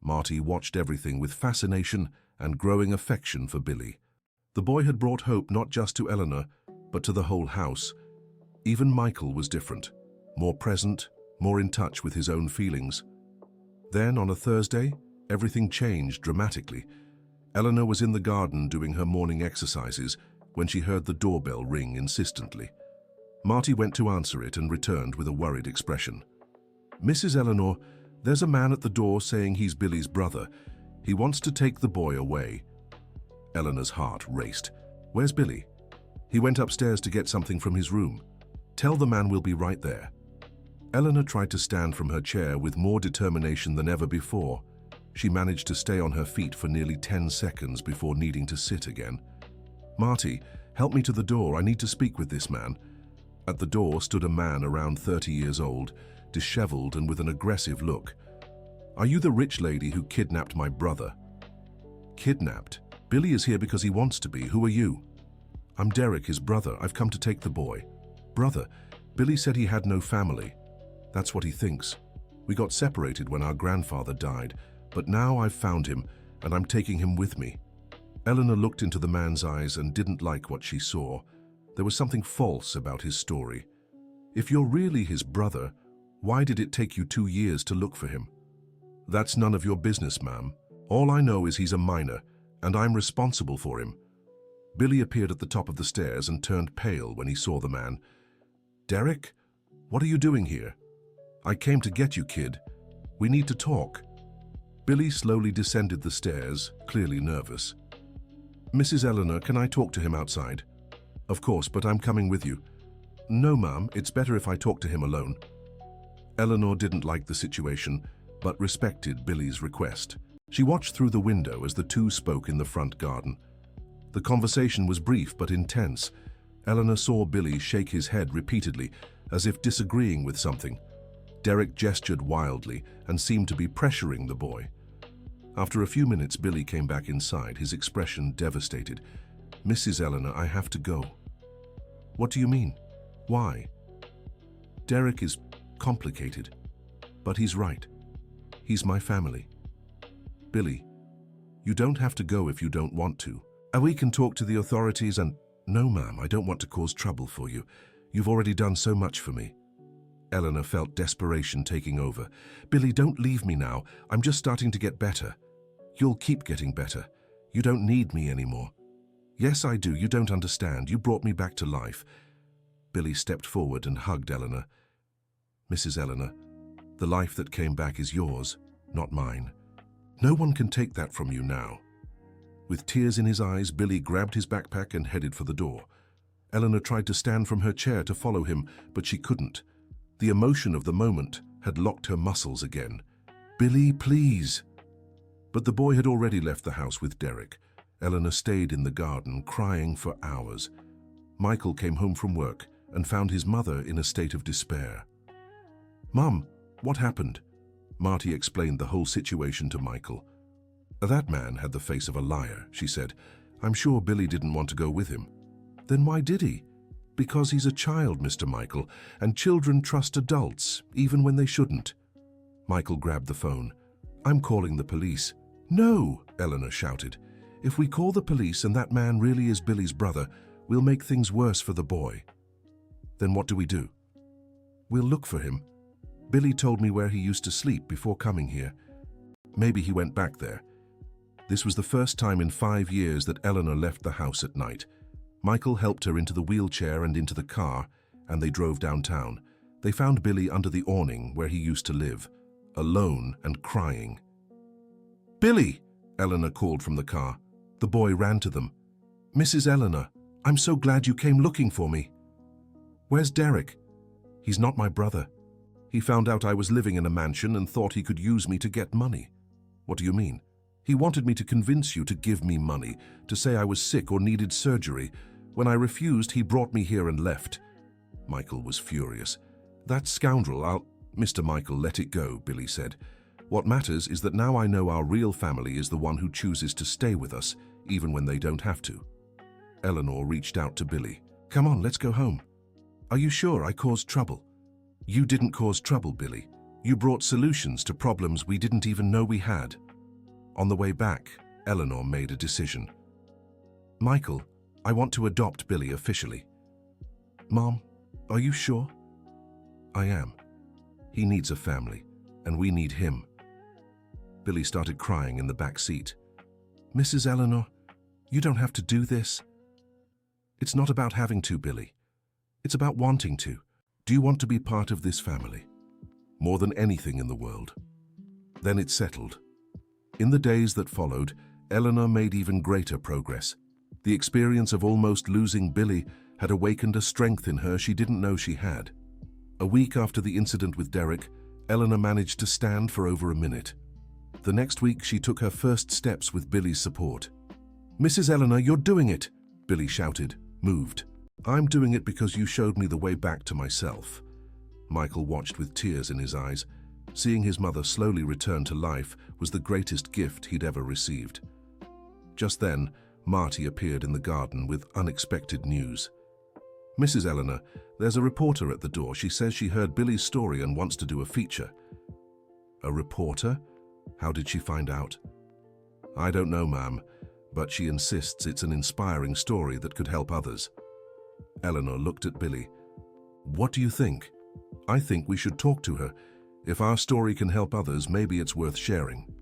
Marty watched everything with fascination and growing affection for Billy. The boy had brought hope not just to Eleanor, but to the whole house. Even Michael was different, more present, more in touch with his own feelings. Then, on a Thursday, everything changed dramatically. Eleanor was in the garden doing her morning exercises when she heard the doorbell ring insistently. Marty went to answer it and returned with a worried expression. "Mrs. Eleanor, there's a man at the door saying he's Billy's brother. He wants to take the boy away." Eleanor's heart raced. "Where's Billy?" "He went upstairs to get something from his room. Tell the man we'll be right there." Eleanor tried to stand from her chair with more determination than ever before. She managed to stay on her feet for nearly 10 seconds before needing to sit again. "Marty, help me to the door. I need to speak with this man." At the door stood a man around 30 years old, disheveled and with an aggressive look. "Are you the rich lady who kidnapped my brother?" "Kidnapped? Billy is here because he wants to be. Who are you?" "I'm Derek, his brother. I've come to take the boy." "Brother? Billy said he had no family." "That's what he thinks. We got separated when our grandfather died, but now I've found him and I'm taking him with me." Eleanor looked into the man's eyes and didn't like what she saw. There was something false about his story. "If you're really his brother, why did it take you 2 years to look for him?" "That's none of your business, ma'am. All I know is he's a minor, and I'm responsible for him." Billy appeared at the top of the stairs and turned pale when he saw the man. "Derek, what are you doing here?" "I came to get you, kid. We need to talk." Billy slowly descended the stairs, clearly nervous. "Mrs. Eleanor, can I talk to him outside?" "Of course, but I'm coming with you." "No, ma'am, it's better if I talk to him alone." Eleanor didn't like the situation, but respected Billy's request. She watched through the window as the two spoke in the front garden. The conversation was brief but intense. Eleanor saw Billy shake his head repeatedly, as if disagreeing with something. Derek gestured wildly and seemed to be pressuring the boy. After a few minutes, Billy came back inside, his expression devastated. "Mrs. Eleanor, I have to go." "What do you mean? Why?" "Derek is complicated, but he's right. He's my family." "Billy, you don't have to go if you don't want to. We can talk to the authorities and—" "No, ma'am, I don't want to cause trouble for you. You've already done so much for me." Eleanor felt desperation taking over. "Billy, don't leave me now. I'm just starting to get better." "You'll keep getting better. You don't need me anymore." "Yes, I do. You don't understand. You brought me back to life." Billy stepped forward and hugged Eleanor. "Mrs. Eleanor, the life that came back is yours, not mine. No one can take that from you now." With tears in his eyes, Billy grabbed his backpack and headed for the door. Eleanor tried to stand from her chair to follow him, but she couldn't. The emotion of the moment had locked her muscles again. "Billy, please." But the boy had already left the house with Derek. Eleanor stayed in the garden, crying for hours. Michael came home from work and found his mother in a state of despair. "Mum, what happened?" Marty explained the whole situation to Michael. "That man had the face of a liar," she said. "I'm sure Billy didn't want to go with him." "Then why did he?" "Because he's a child, Mr. Michael, and children trust adults, even when they shouldn't." Michael grabbed the phone. "I'm calling the police." "No," Eleanor shouted. "If we call the police and that man really is Billy's brother, we'll make things worse for the boy." "Then what do we do?" "We'll look for him. Billy told me where he used to sleep before coming here. Maybe he went back there." This was the first time in 5 years that Eleanor left the house at night. Michael helped her into the wheelchair and into the car, and they drove downtown. They found Billy under the awning where he used to live, alone and crying. "Billy!" Eleanor called from the car. The boy ran to them. "Mrs. Eleanor, I'm so glad you came looking for me." "Where's Derek?" "He's not my brother. He found out I was living in a mansion and thought he could use me to get money." "What do you mean?" "He wanted me to convince you to give me money, to say I was sick or needed surgery. When I refused, he brought me here and left." Michael was furious. "That scoundrel, Mr. Michael, let it go," Billy said. "What matters is that now I know our real family is the one who chooses to stay with us, even when they don't have to." Eleanor reached out to Billy. "Come on, let's go home." "Are you sure I caused trouble?" "You didn't cause trouble, Billy. You brought solutions to problems we didn't even know we had." On the way back, Eleanor made a decision. "Michael, I want to adopt Billy officially." "Mom, are you sure?" "I am. He needs a family, and we need him." Billy started crying in the back seat. "Mrs. Eleanor, you don't have to do this." "It's not about having to, Billy. It's about wanting to. Do you want to be part of this family? More than anything in the world?" Then it settled. In the days that followed, Eleanor made even greater progress. The experience of almost losing Billy had awakened a strength in her she didn't know she had. A week after the incident with Derek, Eleanor managed to stand for over a minute. The next week, she took her first steps with Billy's support. "Mrs. Eleanor, you're doing it!" Billy shouted, moved. "I'm doing it because you showed me the way back to myself." Michael watched with tears in his eyes. Seeing his mother slowly return to life was the greatest gift he'd ever received. Just then, Marty appeared in the garden with unexpected news. "Mrs. Eleanor, there's a reporter at the door. She says she heard Billy's story and wants to do a feature." "A reporter? How did she find out?" "I don't know, ma'am, but she insists it's an inspiring story that could help others." Eleanor looked at Billy. "What do you think?" "I think we should talk to her. If our story can help others, maybe it's worth sharing."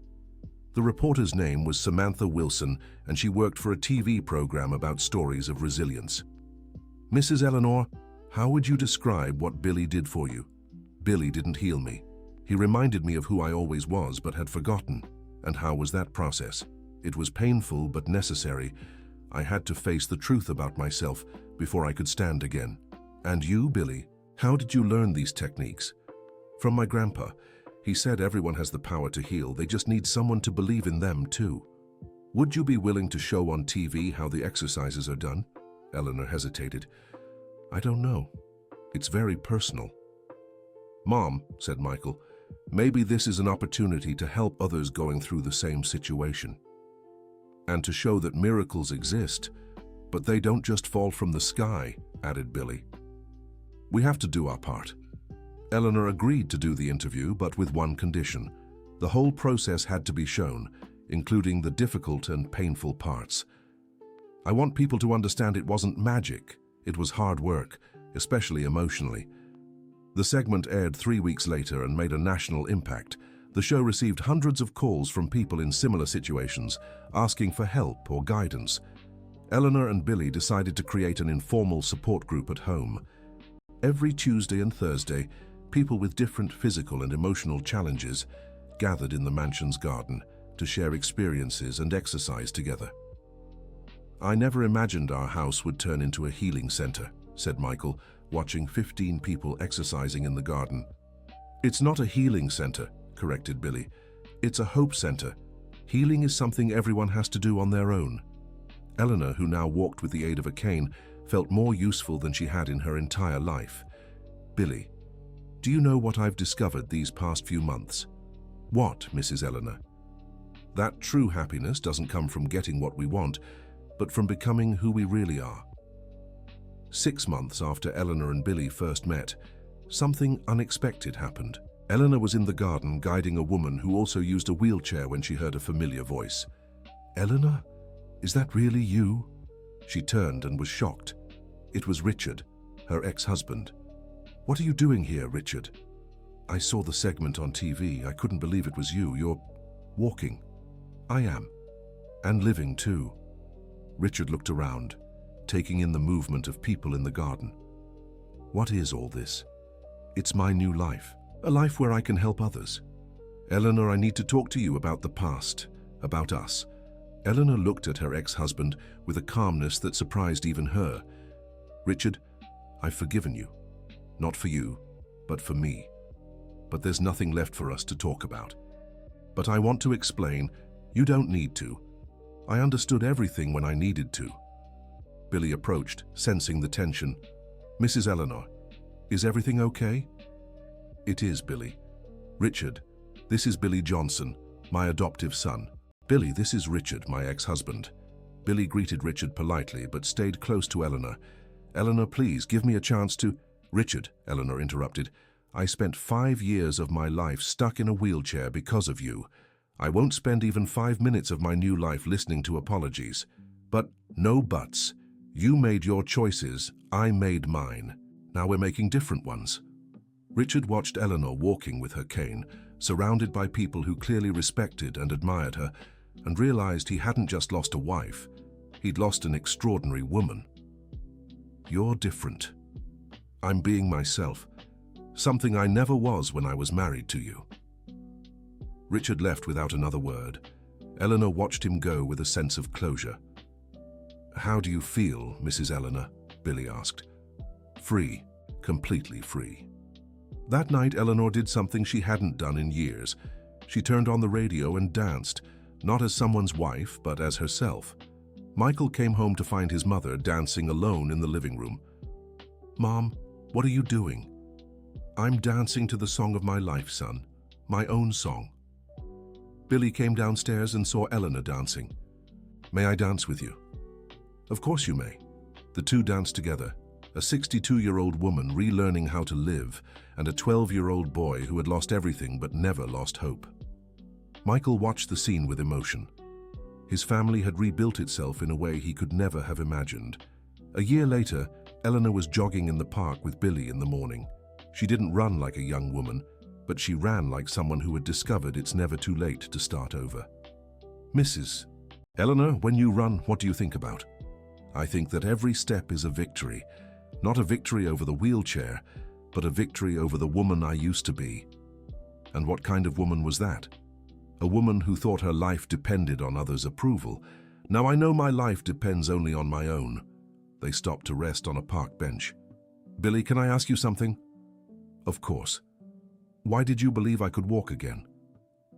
The reporter's name was Samantha Wilson, and she worked for a TV program about stories of resilience. "Mrs. Eleanor, how would you describe what Billy did for you?" "Billy didn't heal me. He reminded me of who I always was but had forgotten." "And how was that process?" "It was painful but necessary. I had to face the truth about myself before I could stand again." "And you, Billy, how did you learn these techniques?" "From my grandpa. He said everyone has the power to heal, they just need someone to believe in them too." "Would you be willing to show on TV how the exercises are done?" Eleanor hesitated. "I don't know. It's very personal." "Mom," said Michael, "maybe this is an opportunity to help others going through the same situation. And to show that miracles exist, but they don't just fall from the sky," added Billy. "We have to do our part." Eleanor agreed to do the interview, but with one condition. The whole process had to be shown, including the difficult and painful parts. "I want people to understand it wasn't magic. It was hard work, especially emotionally." The segment aired 3 weeks later and made a national impact. The show received hundreds of calls from people in similar situations, asking for help or guidance. Eleanor and Billy decided to create an informal support group at home. Every Tuesday and Thursday, people with different physical and emotional challenges gathered in the mansion's garden to share experiences and exercise together. "I never imagined our house would turn into a healing center," said Michael, watching 15 people exercising in the garden. "It's not a healing center," corrected Billy. "It's a hope center. Healing is something everyone has to do on their own." Eleanor, who now walked with the aid of a cane, felt more useful than she had in her entire life. "Billy, do you know what I've discovered these past few months?" "What, Mrs. Eleanor?" "That true happiness doesn't come from getting what we want, but from becoming who we really are." 6 months after Eleanor and Billy first met, something unexpected happened. Eleanor was in the garden guiding a woman who also used a wheelchair when she heard a familiar voice. "Eleanor, is that really you?" She turned and was shocked. It was Richard, her ex-husband. "What are you doing here, Richard?" "I saw the segment on TV. I couldn't believe it was you. You're walking." "I am. And living too. Richard looked around, taking in the movement of people in the garden. What is all this? It's my new life, a life where I can help others. Eleanor, I need to talk to you about the past, about us. Eleanor looked at her ex-husband with a calmness that surprised even her. Richard, I've forgiven you. Not for you, but for me. But there's nothing left for us to talk about. But I want to explain, you don't need to. I understood everything when I needed to. Billy approached, sensing the tension. Mrs. Eleanor, is everything okay? It is, Billy. Richard, this is Billy Johnson, my adoptive son. Billy, this is Richard, my ex-husband. Billy greeted Richard politely, but stayed close to Eleanor. Eleanor, please, give me a chance to... Richard, Eleanor interrupted. I spent 5 years of my life stuck in a wheelchair because of you. I won't spend even 5 minutes of my new life listening to apologies. But no buts. You made your choices, I made mine. Now we're making different ones. Richard watched Eleanor walking with her cane, surrounded by people who clearly respected and admired her, and realized he hadn't just lost a wife, he'd lost an extraordinary woman. You're different. I'm being myself, something I never was when I was married to you. Richard left without another word. Eleanor watched him go with a sense of closure. How do you feel, Mrs. Eleanor? Billy asked. Free, completely free. That night, Eleanor did something she hadn't done in years. She turned on the radio and danced, not as someone's wife, but as herself. Michael came home to find his mother dancing alone in the living room. Mom, what are you doing? I'm dancing to the song of my life, son. My own song. Billy came downstairs and saw Eleanor dancing. May I dance with you? Of course you may. The two danced together, a 62-year-old woman relearning how to live, and a 12-year-old boy who had lost everything but never lost hope. Michael watched the scene with emotion. His family had rebuilt itself in a way he could never have imagined. A year later, Eleanor was jogging in the park with Billy in the morning. She didn't run like a young woman, but she ran like someone who had discovered it's never too late to start over. Mrs. Eleanor, when you run, what do you think about? I think that every step is a victory. Not a victory over the wheelchair, but a victory over the woman I used to be. And what kind of woman was that? A woman who thought her life depended on others' approval. Now I know my life depends only on my own. They stopped to rest on a park bench. Billy, can I ask you something? Of course. Why did you believe I could walk again?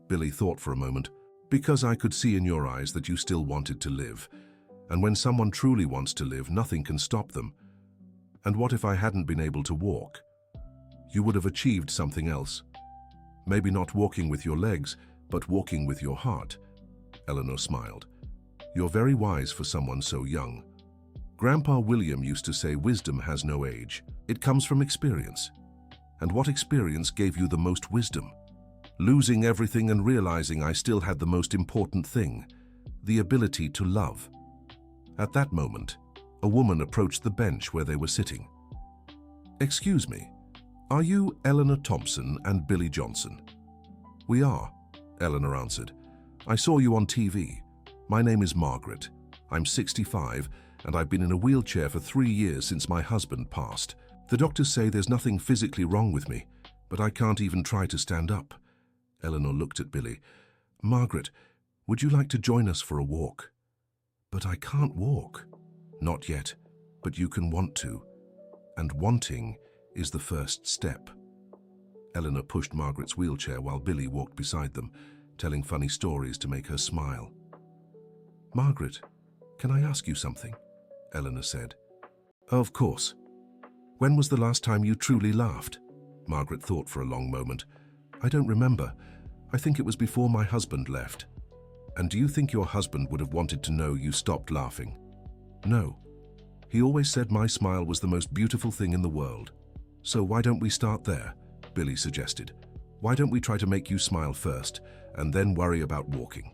Billy thought for a moment. Because I could see in your eyes that you still wanted to live. And when someone truly wants to live, nothing can stop them. And what if I hadn't been able to walk? You would have achieved something else. Maybe not walking with your legs, but walking with your heart. Eleanor smiled. You're very wise for someone so young. Grandpa William used to say wisdom has no age. It comes from experience. And what experience gave you the most wisdom? Losing everything and realizing I still had the most important thing, the ability to love. At that moment, a woman approached the bench where they were sitting. Excuse me, are you Eleanor Thompson and Billy Johnson? We are, Eleanor answered. I saw you on TV. My name is Margaret. I'm 65 and I've been in a wheelchair for 3 years since my husband passed. The doctors say there's nothing physically wrong with me, but I can't even try to stand up. Eleanor looked at Billy. Margaret, would you like to join us for a walk? But I can't walk. Not yet, but you can want to. And wanting is the first step. Eleanor pushed Margaret's wheelchair while Billy walked beside them, telling funny stories to make her smile. Margaret, can I ask you something? Eleanor said. Of course. When was the last time you truly laughed? Margaret thought for a long moment. I don't remember. I think it was before my husband left. And do you think your husband would have wanted to know you stopped laughing? No. He always said my smile was the most beautiful thing in the world. So why don't we start there? Billy suggested. Why don't we try to make you smile first, and then worry about walking?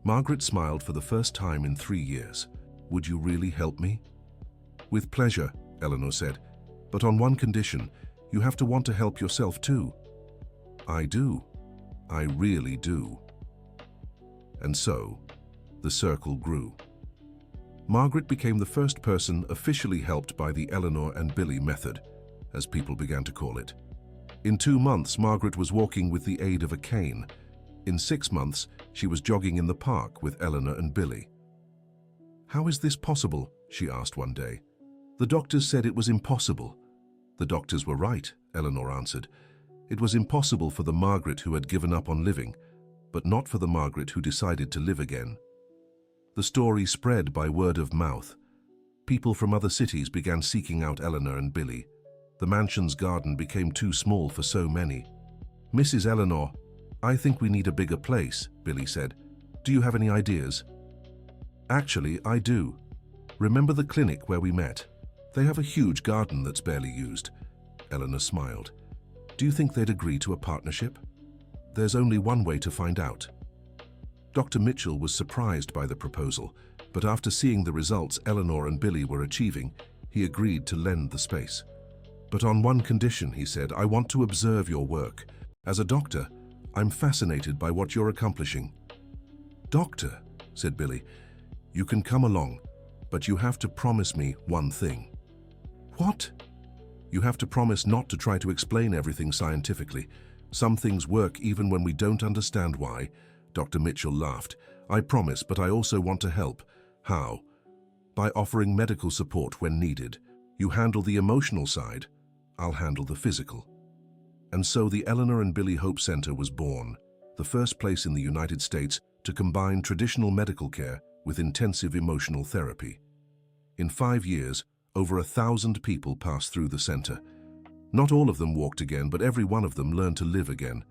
Margaret smiled for the first time in 3 years. Would you really help me? With pleasure, Eleanor said. But on one condition, you have to want to help yourself too. I do. I really do. And so, The circle grew. Margaret became the first person officially helped by the Eleanor and Billy method, as people began to call it. In 2 months, Margaret was walking with the aid of a cane. In 6 months, she was jogging in the park with Eleanor and Billy. "How is this possible?" she asked one day. "The doctors said it was impossible." "The doctors were right," Eleanor answered. "It was impossible for the Margaret who had given up on living, but not for the Margaret who decided to live again." The story spread by word of mouth. People from other cities began seeking out Eleanor and Billy. The mansion's garden became too small for so many. "Mrs. Eleanor, I think we need a bigger place," Billy said. "Do you have any ideas?" "Actually, I do. Remember the clinic where we met? They have a huge garden that's barely used." Eleanor smiled. "Do you think they'd agree to a partnership?" "There's only one way to find out." Dr. Mitchell was surprised by the proposal, but after seeing the results Eleanor and Billy were achieving, he agreed to lend the space. "But on one condition," he said, "I want to observe your work. As a doctor, I'm fascinated by what you're accomplishing." "Doctor," said Billy, "you can come along, but you have to promise me one thing." "What?" "You have to promise not to try to explain everything scientifically. Some things work even when we don't understand why." Dr. Mitchell laughed. "I promise, but I also want to help." "How?" "By offering medical support when needed. You handle the emotional side, I'll handle the physical." And so the Eleanor and Billy Hope Center was born, the first place in the United States to combine traditional medical care with intensive emotional therapy. In 5 years, over 1,000 people passed through the center. Not all of them walked again, but every one of them learned to live again.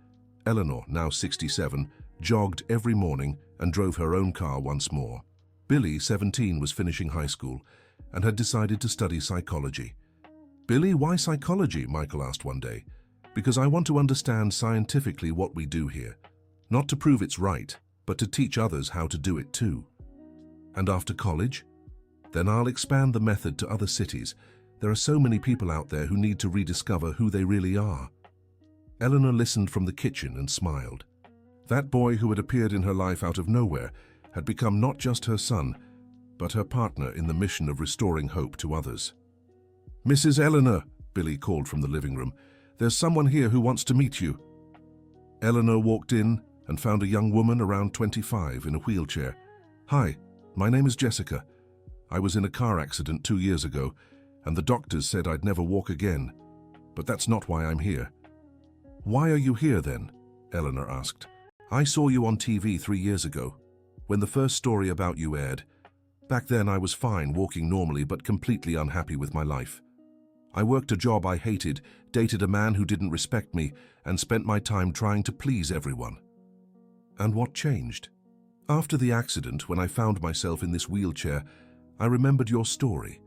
Eleanor, now 67, jogged every morning and drove her own car once more. Billy, 17, was finishing high school and had decided to study psychology. "Billy, why psychology?" Michael asked one day. "Because I want to understand scientifically what we do here. Not to prove it's right, but to teach others how to do it too." "And after college?" "Then I'll expand the method to other cities. There are so many people out there who need to rediscover who they really are." Eleanor listened from the kitchen and smiled. That boy who had appeared in her life out of nowhere had become not just her son, but her partner in the mission of restoring hope to others. "Mrs. Eleanor," Billy called from the living room, "there's someone here who wants to meet you." Eleanor walked in and found a young woman around 25 in a wheelchair. "Hi, my name is Jessica. I was in a car accident 2 years ago, and the doctors said I'd never walk again. But that's not why I'm here." "Why are you here then?" Eleanor asked. "I saw you on TV 3 years ago, when the first story about you aired. Back then I was fine, walking normally, but completely unhappy with my life. I worked a job I hated, dated a man who didn't respect me, and spent my time trying to please everyone." "And what changed?" "After the accident, when I found myself in this wheelchair, I remembered your story,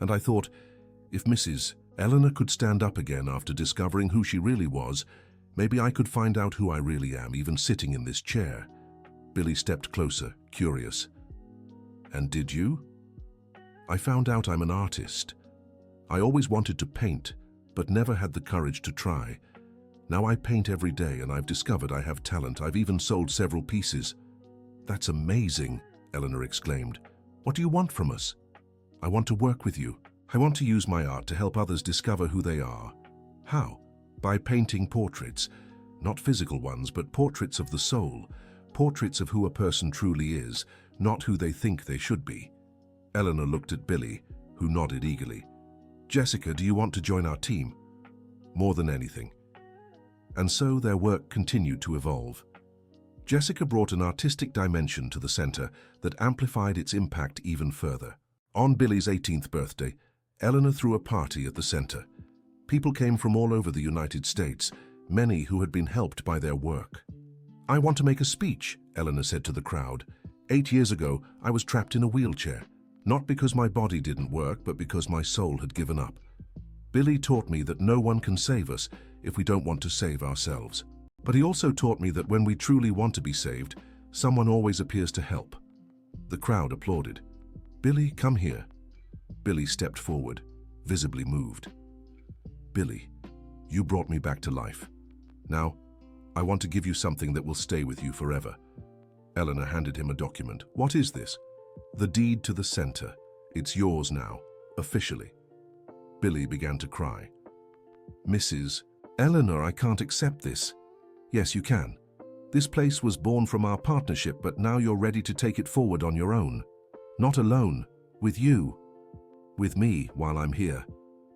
and I thought, if Mrs. Eleanor could stand up again after discovering who she really was, maybe I could find out who I really am, even sitting in this chair." Billy stepped closer, curious. "And did you?" "I found out I'm an artist. I always wanted to paint, but never had the courage to try. Now I paint every day, and I've discovered I have talent. I've even sold several pieces." "That's amazing," Eleanor exclaimed. "What do you want from us?" "I want to work with you. I want to use my art to help others discover who they are." "How?" "By painting portraits. Not physical ones, but portraits of the soul. Portraits of who a person truly is, not who they think they should be." Eleanor looked at Billy, who nodded eagerly. "Jessica, do you want to join our team?" "More than anything." And so their work continued to evolve. Jessica brought an artistic dimension to the center that amplified its impact even further. On Billy's 18th birthday, Eleanor threw a party at the center. People came from all over the United States, many who had been helped by their work. "I want to make a speech," Eleanor said to the crowd. 8 years ago, I was trapped in a wheelchair. Not because my body didn't work, but because my soul had given up. Billy taught me that no one can save us if we don't want to save ourselves. But he also taught me that when we truly want to be saved, someone always appears to help." The crowd applauded. "Billy, come here." Billy stepped forward, visibly moved. "Billy, you brought me back to life. Now, I want to give you something that will stay with you forever." Eleanor handed him a document. What is this? The deed to the center. It's yours now, officially. Billy began to cry. Mrs. Eleanor, I can't accept this. Yes, you can. This place was born from our partnership, but now you're ready to take it forward on your own. Not alone, with you. With me while I'm here.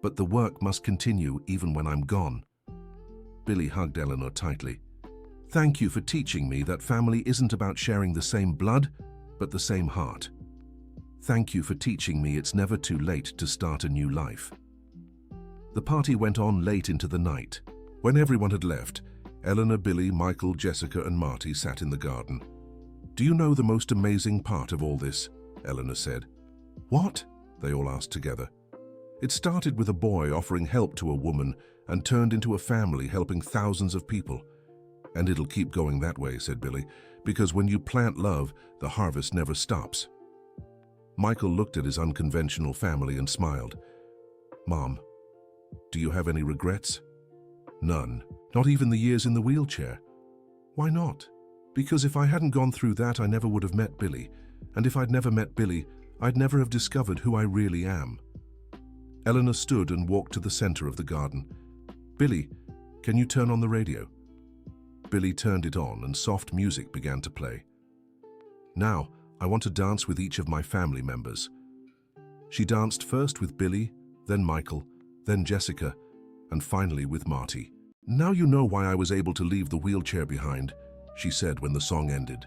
But the work must continue even when I'm gone. Billy hugged Eleanor tightly. Thank you for teaching me that family isn't about sharing the same blood, but the same heart. Thank you for teaching me it's never too late to start a new life. The party went on late into the night. When everyone had left, Eleanor, Billy, Michael, Jessica, and Marty sat in the garden. Do you know the most amazing part of all this? Eleanor said. What? They all asked together. It started with a boy offering help to a woman and turned into a family helping thousands of people. And it'll keep going that way, said Billy, because when you plant love, the harvest never stops. Michael looked at his unconventional family and smiled. Mom, do you have any regrets? None. Not even the years in the wheelchair. Why not? Because if I hadn't gone through that, I never would have met Billy. And if I'd never met Billy, I'd never have discovered who I really am. Eleanor stood and walked to the center of the garden. Billy, can you turn on the radio? Billy turned it on and soft music began to play. Now, I want to dance with each of my family members. She danced first with Billy, then Michael, then Jessica, and finally with Marty. Now you know why I was able to leave the wheelchair behind, she said when the song ended.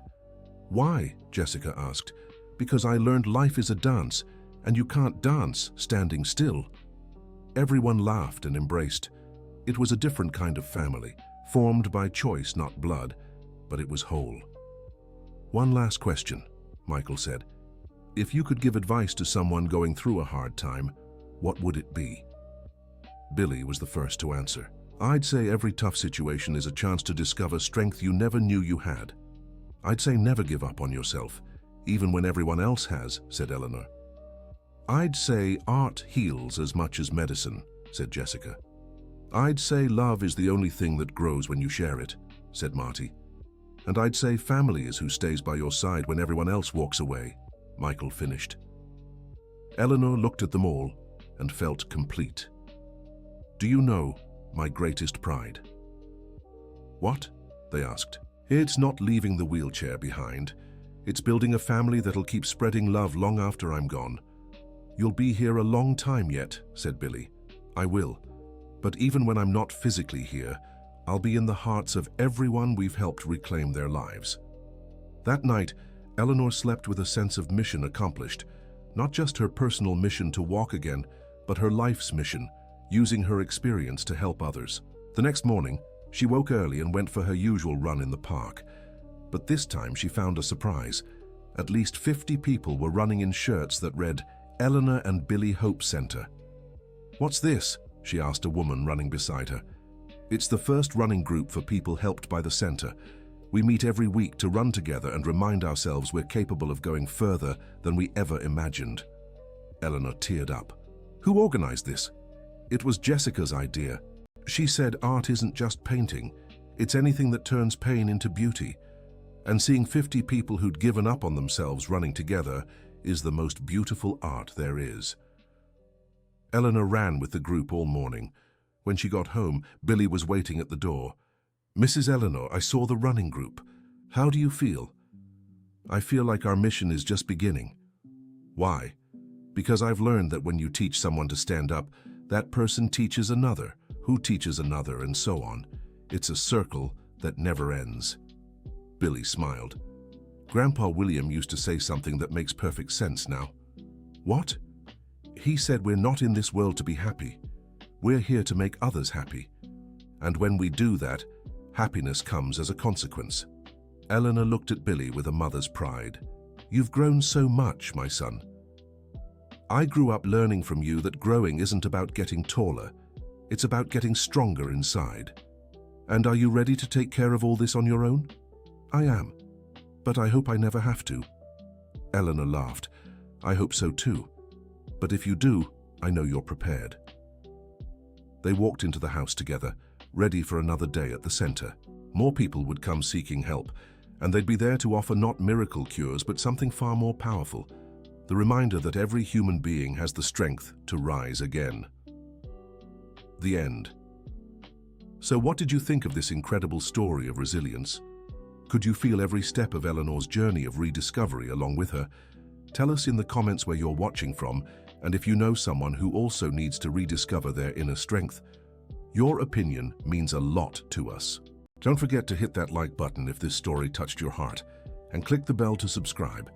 Why? Jessica asked. Because I learned life is a dance, and you can't dance standing still. Everyone laughed and embraced. It was a different kind of family, formed by choice, not blood, but it was whole. One last question, Michael said. If you could give advice to someone going through a hard time, what would it be? Billy was the first to answer. I'd say every tough situation is a chance to discover strength you never knew you had. I'd say never give up on yourself, even when everyone else has, said Eleanor. I'd say art heals as much as medicine, said Jessica. I'd say love is the only thing that grows when you share it, said Marty. And I'd say family is who stays by your side when everyone else walks away, Michael finished. Eleanor looked at them all and felt complete. Do you know my greatest pride? What? They asked. It's not leaving the wheelchair behind. It's building a family that'll keep spreading love long after I'm gone. You'll be here a long time yet, said Billy. I will. But even when I'm not physically here, I'll be in the hearts of everyone we've helped reclaim their lives. That night, Eleanor slept with a sense of mission accomplished, not just her personal mission to walk again, but her life's mission, using her experience to help others. The next morning, she woke early and went for her usual run in the park. But this time she found a surprise. At least 50 people were running in shirts that read, Eleanor and Billy Hope Center. What's this? She asked a woman running beside her. It's the first running group for people helped by the center. We meet every week to run together and remind ourselves we're capable of going further than we ever imagined. Eleanor teared up. Who organized this? It was Jessica's idea. She said art isn't just painting. It's anything that turns pain into beauty. And seeing 50 people who'd given up on themselves running together is the most beautiful art there is. Eleanor ran with the group all morning. When she got home, Billy was waiting at the door. Mrs. Eleanor, I saw the running group. How do you feel? I feel like our mission is just beginning. Why? Because I've learned that when you teach someone to stand up, that person teaches another, who teaches another, and so on. It's a circle that never ends. Billy smiled. Grandpa William used to say something that makes perfect sense now. What? He said we're not in this world to be happy. We're here to make others happy. And when we do that, happiness comes as a consequence. Eleanor looked at Billy with a mother's pride. You've grown so much, my son. I grew up learning from you that growing isn't about getting taller. It's about getting stronger inside. And are you ready to take care of all this on your own? I am. But I hope I never have to. Eleanor laughed. I hope so too. But if you do, I know you're prepared. They walked into the house together, ready for another day at the center. More people would come seeking help, And they'd be there to offer not miracle cures, but something far more powerful, the reminder that every human being has the strength to rise again. The end. So what did you think of this incredible story of resilience? Could you feel every step of Eleanor's journey of rediscovery along with her? Tell us in the comments where you're watching from, and if you know someone who also needs to rediscover their inner strength. Your opinion means a lot to us. Don't forget to hit that like button if this story touched your heart, and click the bell to subscribe,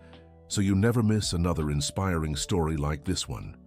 so you never miss another inspiring story like this one.